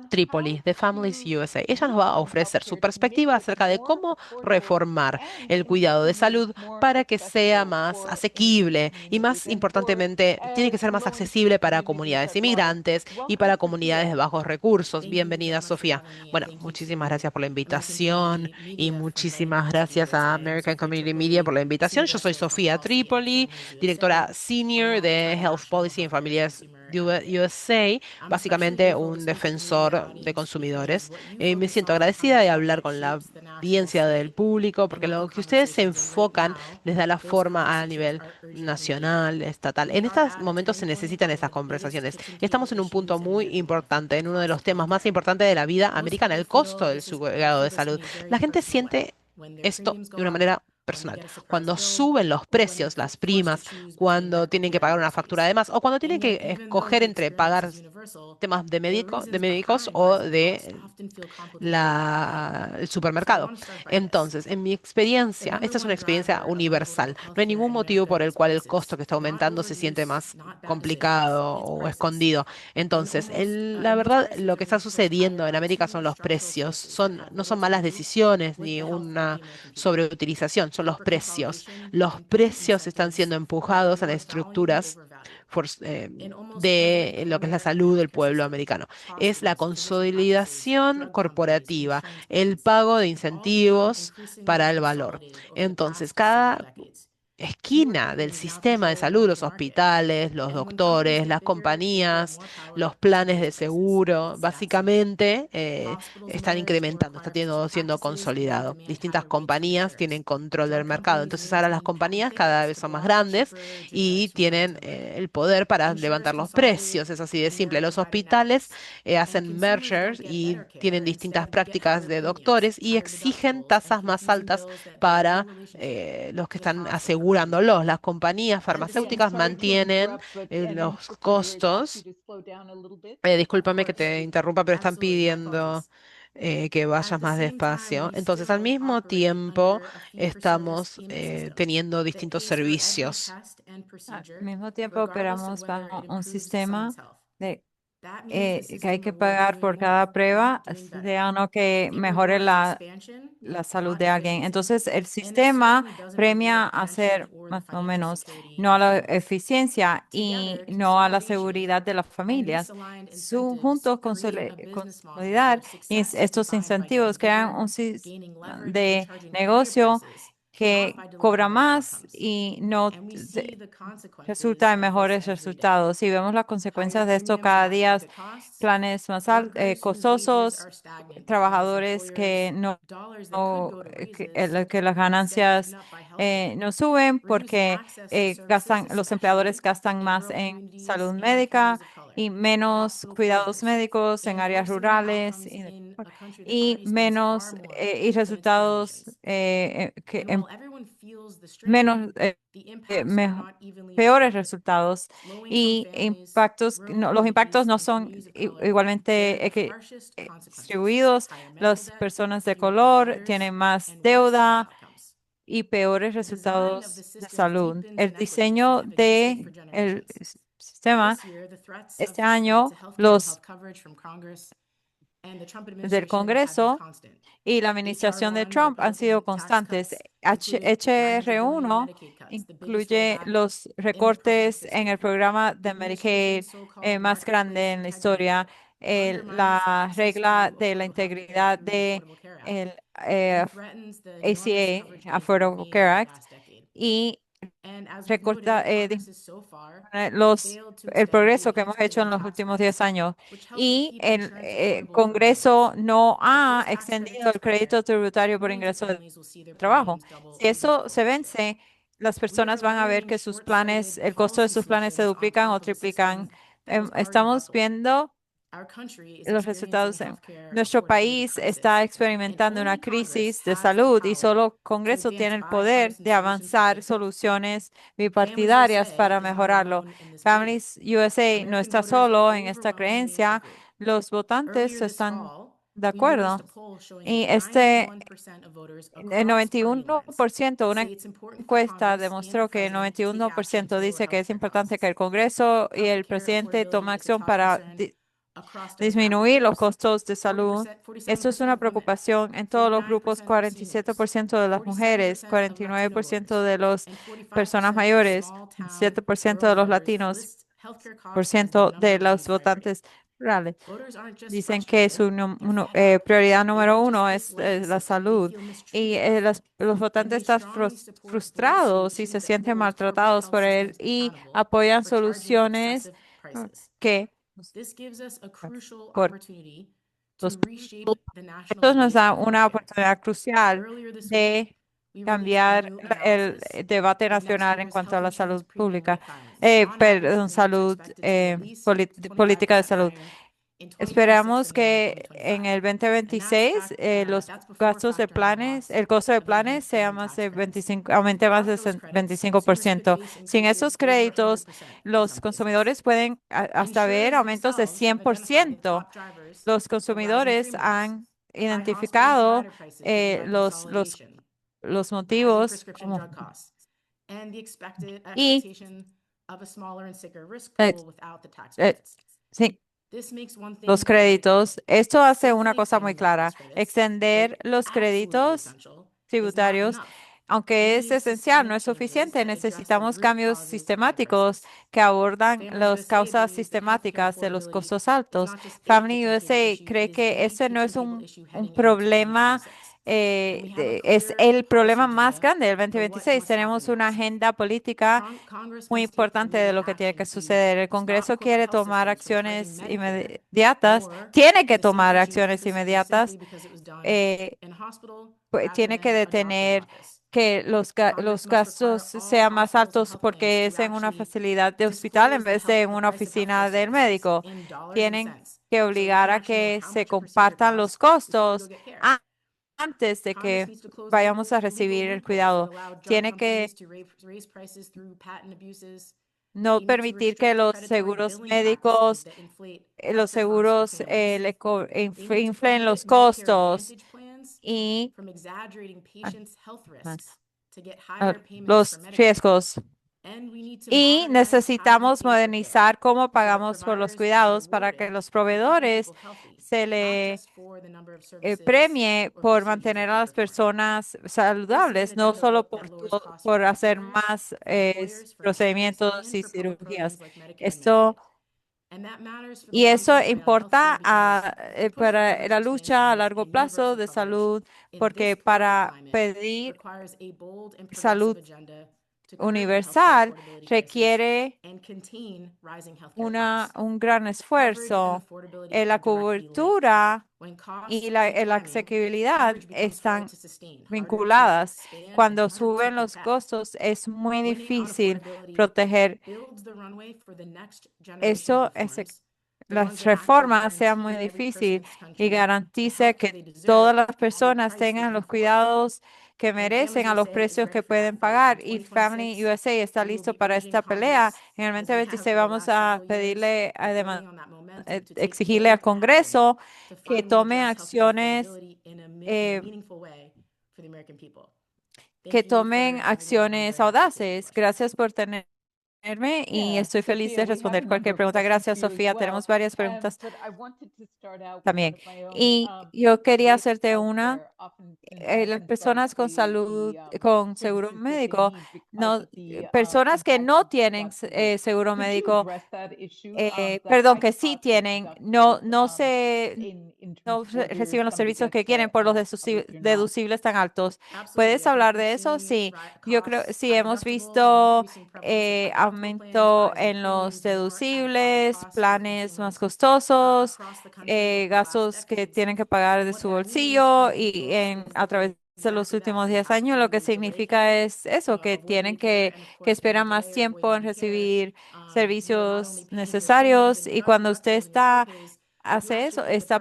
Trípoli, de Families USA. Ella nos va a ofrecer su perspectiva acerca de cómo reformar el cuidado de salud para que sea más asequible y, más importantemente, tiene que ser más accesible para comunidades inmigrantes y para comunidades de bajos recursos. Bienvenida, Sofía. Bueno, muchísimas gracias por la invitación y muchísimas gracias a American Community Media por la invitación. Yo soy Sofía Trípoli, directora senior de Health Policy en Familias USA, básicamente un defensor de consumidores. Me siento agradecida de hablar con la audiencia del público, porque lo que ustedes se enfocan les da la forma a nivel nacional, estatal. En estos momentos se necesitan esas conversaciones. Estamos en un punto muy importante, en uno de los temas más importantes de la vida americana, el costo del cuidado de salud. La gente siente esto de una manera personal. Cuando suben los precios, las primas, cuando tienen que pagar una factura de más, o cuando tienen que escoger entre pagar temas de médicos o de el supermercado. Entonces, en mi experiencia, esta es una experiencia universal. No hay ningún motivo por el cual el costo que está aumentando se siente más complicado o escondido. Entonces, la verdad, lo que está sucediendo en América son los precios. No son malas decisiones ni una sobreutilización, son los precios. Los precios están siendo empujados a las estructuras de lo que es la salud del pueblo americano. Es la consolidación corporativa, el pago de incentivos para el valor. Entonces, cada esquina del sistema de salud, los hospitales, los doctores, las compañías, los planes de seguro, básicamente están incrementando, siendo consolidado. Distintas compañías tienen control del mercado. Entonces ahora las compañías cada vez son más grandes y tienen el poder para levantar los precios. Es así de simple. Los hospitales hacen mergers y tienen distintas prácticas de doctores y exigen tasas más altas para los que están asegurándolos. Las compañías farmacéuticas mantienen los costos. Discúlpame que te interrumpa, pero están pidiendo que vayas más despacio. Entonces, al mismo tiempo, estamos teniendo distintos servicios. Al mismo tiempo operamos bajo un sistema de que hay que pagar por cada prueba, sea o no que mejore la salud de alguien. Entonces, el sistema premia hacer más o menos, no a la eficiencia y no a la seguridad de las familias. Juntos consolidar estos incentivos crean un sistema de negocio que cobra más y no resulta en mejores resultados. Y vemos las consecuencias de esto cada día, planes más costosos, trabajadores que que las ganancias no suben porque los empleadores gastan más en salud médica y menos cuidados médicos en áreas rurales y menos y resultados menos peores resultados y impactos, los impactos no son igualmente distribuidos. Las personas de color tienen más deuda y peores resultados de salud. El diseño de el sistema este año, los del Congreso y la administración de Trump han sido constantes. HR1 incluye los recortes en el programa de Medicaid más grande en la historia, la regla de la integridad de el ACA, Affordable Care Act, y recorta el progreso que hemos hecho en los últimos 10 años. Y el Congreso no ha extendido el crédito tributario por ingreso de trabajo. Si eso se vence, las personas van a ver que sus planes, el costo de sus planes se duplican o triplican. Estamos viendo los resultados en nuestro país está experimentando una crisis de salud y solo Congreso tiene el poder de avanzar soluciones bipartidarias para mejorarlo. Families USA no está solo en esta creencia, los votantes están de acuerdo. Y el 91%, una encuesta demostró que el 91% dice que es importante que el Congreso y el presidente tomen acción para disminuir los costos de salud. Esto es una preocupación en todos los grupos. 47% de las mujeres, 49% de las personas mayores, 7% de los latinos, por ciento de los votantes rurales. Dicen que su prioridad número uno es la salud y los votantes están frustrados y se sienten maltratados por él y apoyan soluciones que por los esto nos da una oportunidad crucial de cambiar el debate nacional en cuanto a la salud pública, perdón, política de salud. Esperamos que en el 2026 los gastos de planes, el costo de planes sea más de 25, aumente más de 25%. Sin esos créditos, los consumidores pueden hasta ver aumentos de 100%. Los consumidores han identificado los motivos y sí, los créditos. Esto hace una cosa muy clara, extender los créditos tributarios. Aunque es esencial, no es suficiente. Necesitamos cambios sistemáticos que abordan las causas sistemáticas de los costos altos. Family USA cree que ese no es un problema, es el problema más grande del 2026. Tenemos una agenda política muy importante de lo que tiene que suceder. El Congreso quiere tomar acciones inmediatas, tiene que tomar acciones inmediatas, tiene que detener que los gastos sean más altos porque es en una facilidad de hospital en vez de en una oficina del médico. Tienen que obligar a que se compartan los costos antes de que vayamos a recibir el cuidado. Tiene que no permitir que los seguros médicos, los seguros inflen los costos y los riesgos. Y necesitamos modernizar cómo pagamos por los cuidados para que los proveedores se le premie por mantener a las personas saludables, no solo por hacer más procedimientos y cirugías. Y eso importa para la lucha a largo plazo de salud, porque para pedir salud universal requiere un gran esfuerzo. La cobertura y la asequibilidad están vinculadas. Cuando suben los costos, es muy difícil proteger. Las reformas sean muy difíciles y garantice que todas las personas tengan los cuidados que merecen a los precios que pueden pagar. Y Family USA está listo para esta pelea. En el 2026 vamos a pedirle, exigirle al Congreso que tome acciones, audaces. Gracias por tenerme y estoy feliz de responder cualquier pregunta. Gracias, Sofía. Tenemos varias preguntas también. Y yo quería hacerte una. Las personas con salud, con seguro médico, personas que no tienen seguro médico, perdón, que sí tienen, no reciben los servicios que quieren por los deducibles tan altos. ¿Puedes hablar de eso? Sí, yo creo, sí, hemos visto aumento en los deducibles, planes más costosos, gastos que tienen que pagar de su bolsillo y a través de los últimos 10 años, lo que significa es eso, que tienen que esperar más tiempo en recibir servicios necesarios y cuando usted está hace eso, está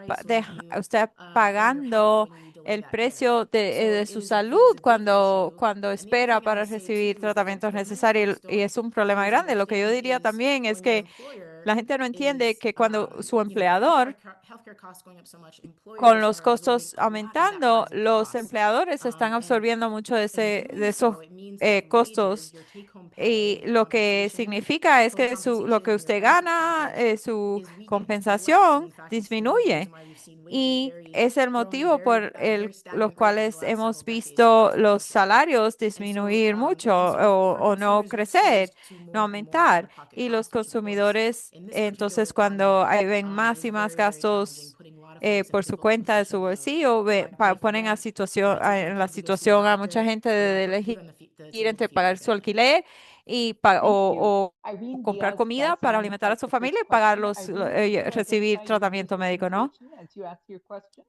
pagando el precio de su salud cuando espera para recibir tratamientos necesarios y es un problema grande. Lo que yo diría también es que la gente no entiende que cuando su empleador, con los costos aumentando, los empleadores están absorbiendo mucho de esos costos. Y lo que significa es que lo que usted gana, su compensación disminuye. Y es el motivo por los cuales hemos visto los salarios disminuir mucho o no crecer, no aumentar. Y los consumidores, entonces, cuando ven más y más gastos por su cuenta de su bolsillo, ponen en la situación a mucha gente de elegir entre pagar su alquiler o Irene comprar Diaz, comida that's para an alimentar a su excellent familia y question. pagarlos, Irene, can you recibir identify your tratamiento médico, ¿no? organization as you ask your question?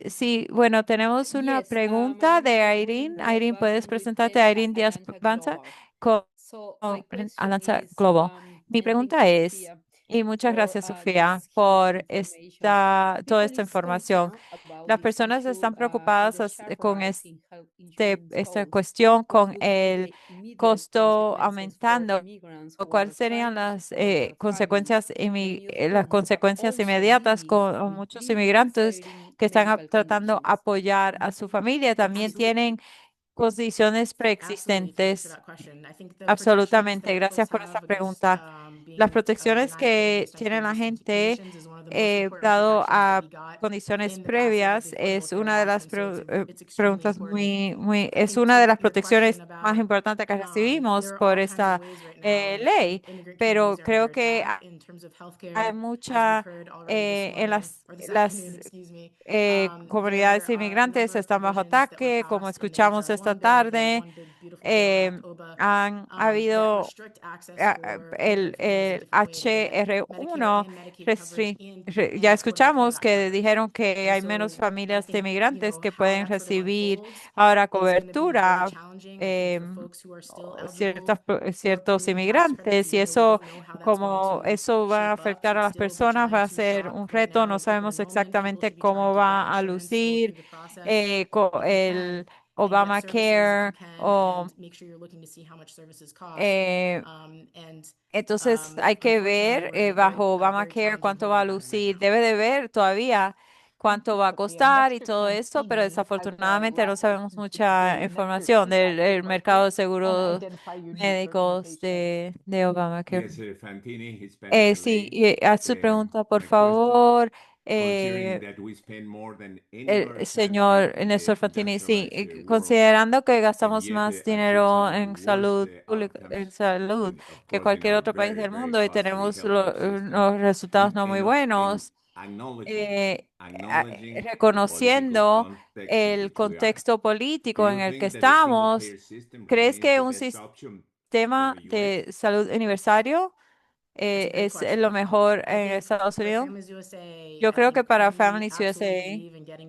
Sí, bueno, tenemos una Yes, my pregunta name is de Irene Irene. Diaz Irene, Banza ¿puedes and presentarte represent a Irene Díaz Atlanta Banza Global. con So my question Alanza is, Globo? Mi and thank pregunta you, es, Sofía, y muchas for gracias, this Sofía, key por information. toda People esta is información. concerned about Las this personas issue están with preocupadas the sharp con rise in health insurance esta costs, cuestión what con would be el the immediate costo consequences for aumentando. immigrants ¿O who are cuáles serían trying to las support their families when you las think that consecuencias also inmediatas living con with muchos inmigrantes debilitating que están medical tratando de conditions? apoyar a su familia? También tienen condiciones preexistentes. Absolutamente, gracias por esa pregunta. Las protecciones que tiene la gente dado a condiciones previas es una de las preguntas es una de las protecciones más importantes que recibimos por esta ley, pero creo que hay mucha en las comunidades inmigrantes están bajo ataque, como escuchamos esta tarde. Han habido el HR1, ya escuchamos que dijeron que hay menos familias de inmigrantes que pueden recibir ahora cobertura, ciertos inmigrantes, y eso, como eso va a afectar a las personas, va a ser un reto. No sabemos exactamente cómo va a lucir el Obamacare o eh, entonces hay que ver bajo Obamacare cuánto va a lucir. Debe de ver todavía cuánto va a Sophia. costar y Mr. todo eso, pero Fantini has desafortunadamente no last sabemos questions for mucha today. Mr. información Fantini, del would you like mercado de to seguros identify your new médicos organization? de Obamacare. Yes, Fantini, Hispanic Sí, LA. haz su pregunta, por My question, favor. considering that we spend more than any El other señor country Néstor in Fantini, sí, industrialized world, considerando que and gastamos yet más achieve some dinero of the en worst salud pública, en outcomes, salud of que course, in cualquier our otro país very, del very mundo y costly tenemos healthcare system. unos resultados no muy And buenos, acknowledging the political reconociendo context in el which we are. contexto Do político en you el que think that a single estamos. payer system ¿Crees remains que the un best option sistema for the US? de salud universario es lo mejor en Estados Unidos? Yo creo que para Families USA,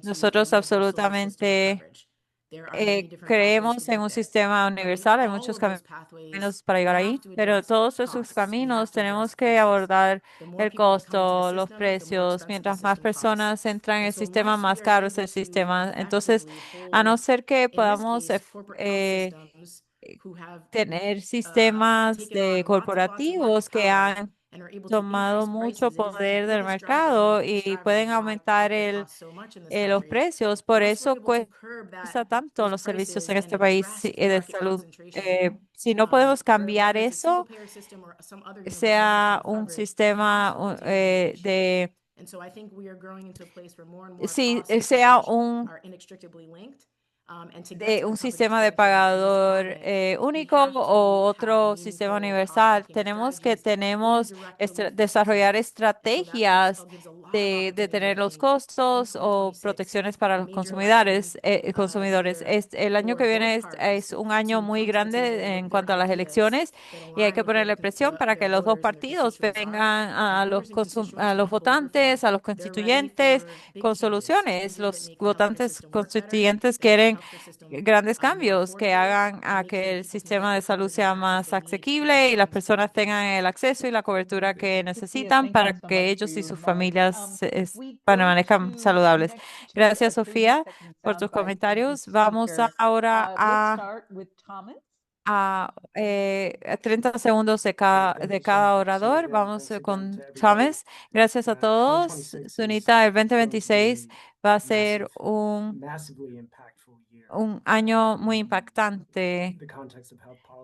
nosotros absolutamente creemos en un sistema universal. Hay muchos caminos para llegar ahí, pero todos esos caminos tenemos que abordar el costo, los precios. Mientras más personas entran en el sistema, más caro es el sistema. Entonces, a no ser que podamos tener sistemas de corporativos que han tomado mucho poder del mercado y pueden aumentar los precios. Por eso cuesta tanto los servicios en este país de salud. Si no podemos cambiar eso, sea un sistema sí, sea un sistema de pagador único o otro sistema universal. Desarrollar estrategias de detener los costos o protecciones para los consumidores. El año que viene es un año muy grande en cuanto a las elecciones y hay que ponerle presión para que los dos partidos vengan a los votantes, a los constituyentes con soluciones. Los votantes constituyentes quieren grandes cambios que hagan a que el sistema de salud sea más asequible y las personas tengan el acceso y la cobertura que Sophia, necesitan thank you para so much que for ellos y your sus remarks. familias permanezcan saludables. Gracias, Sofía, por tus comentarios. Vamos ahora a 30 segundos de cada orador. Vamos con Thomas. Gracias a todos. Sunita, el 2026 va a ser un año muy impactante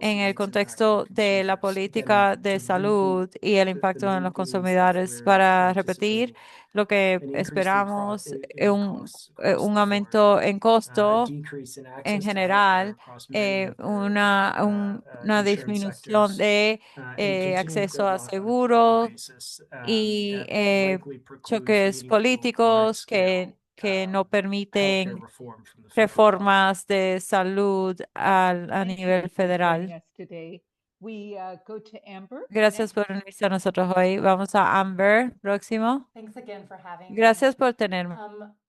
en el contexto de la política de salud y el impacto en los consumidores. Para repetir, lo que esperamos es un aumento en costo en general, una disminución de acceso a seguros y choques políticos que no permiten reformas de salud a nivel federal. Gracias por unirse a nosotros hoy. Vamos a Amber, próximo. Thanks again for having me. Gracias por tenerme.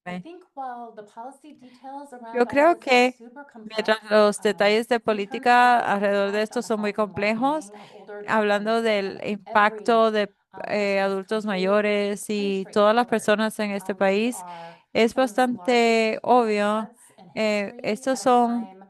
I think while the policy details around Yo creo dialysis are que super mientras complex, los detalles de in terms of política the alrededor de impact esto on the son muy health and complejos, well-being of older hablando adults, del every impacto de person is adultos completely mayores y pretty todas las straightforward. personas en este These país, are es some of the bastante largest obvio. cuts in history Estos at a son time,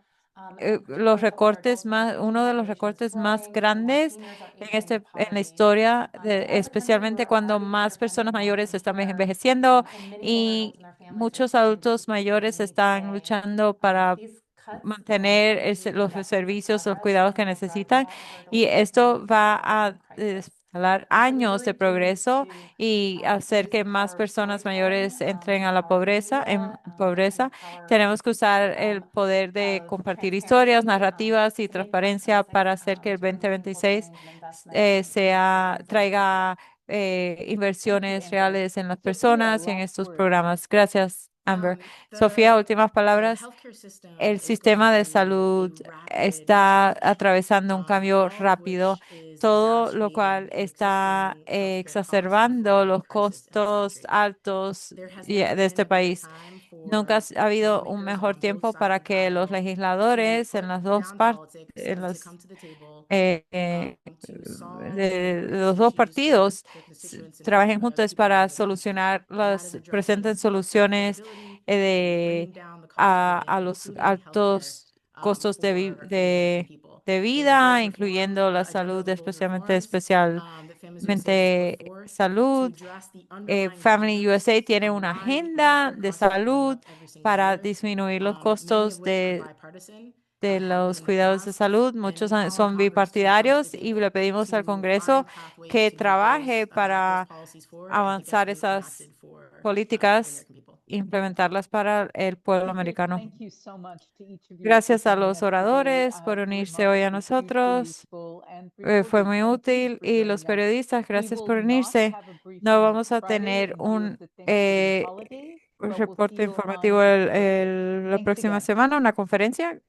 los particularly older recortes adults, when the uno de aging los population is recortes más growing and more grandes seniors are en aging into en la poverty. historia, As a country, especialmente we're cuando already más personas underfunding mayores long-term están care, envejeciendo and many older y adults and their families are muchos pushing to adultos keep their mayores needs están today. luchando para These cuts mantener lead to los deficits servicios, los progress cuidados que and will drive necesitan, more older y adults esto into va a a growing crisis. escalar So we años de really do need progreso to y hacer use que más our personas storytelling, mayores entren a la our pobreza, media, and pobreza. the power Tenemos que usar el poder de of compartir historias, transparency narrativas y to make transparencia para diagnosis, hacer que el to bring meaningful 2026 change and investment in these programs and traiga inversiones reales en las personas y en estos programas. Gracias, Amber. Sofía, últimas palabras. El sistema de salud está atravesando un cambio rápido, todo lo cual está exacerbando los costos altos de este país. Nunca ha habido un mejor tiempo para que los legisladores en las dos partes, de los dos partidos trabajen juntos para solucionar presenten soluciones a los altos costos de vida, incluyendo la salud, especialmente salud. Family USA tiene una agenda de salud para disminuir los costos de los cuidados de salud. Muchos son bipartidarios y le pedimos al Congreso que trabaje para avanzar esas políticas, implementarlas para el pueblo americano. Gracias a los oradores por unirse hoy a nosotros. Fue muy útil y los periodistas, gracias por unirse. No vamos a tener un reporte informativo la próxima semana, una conferencia.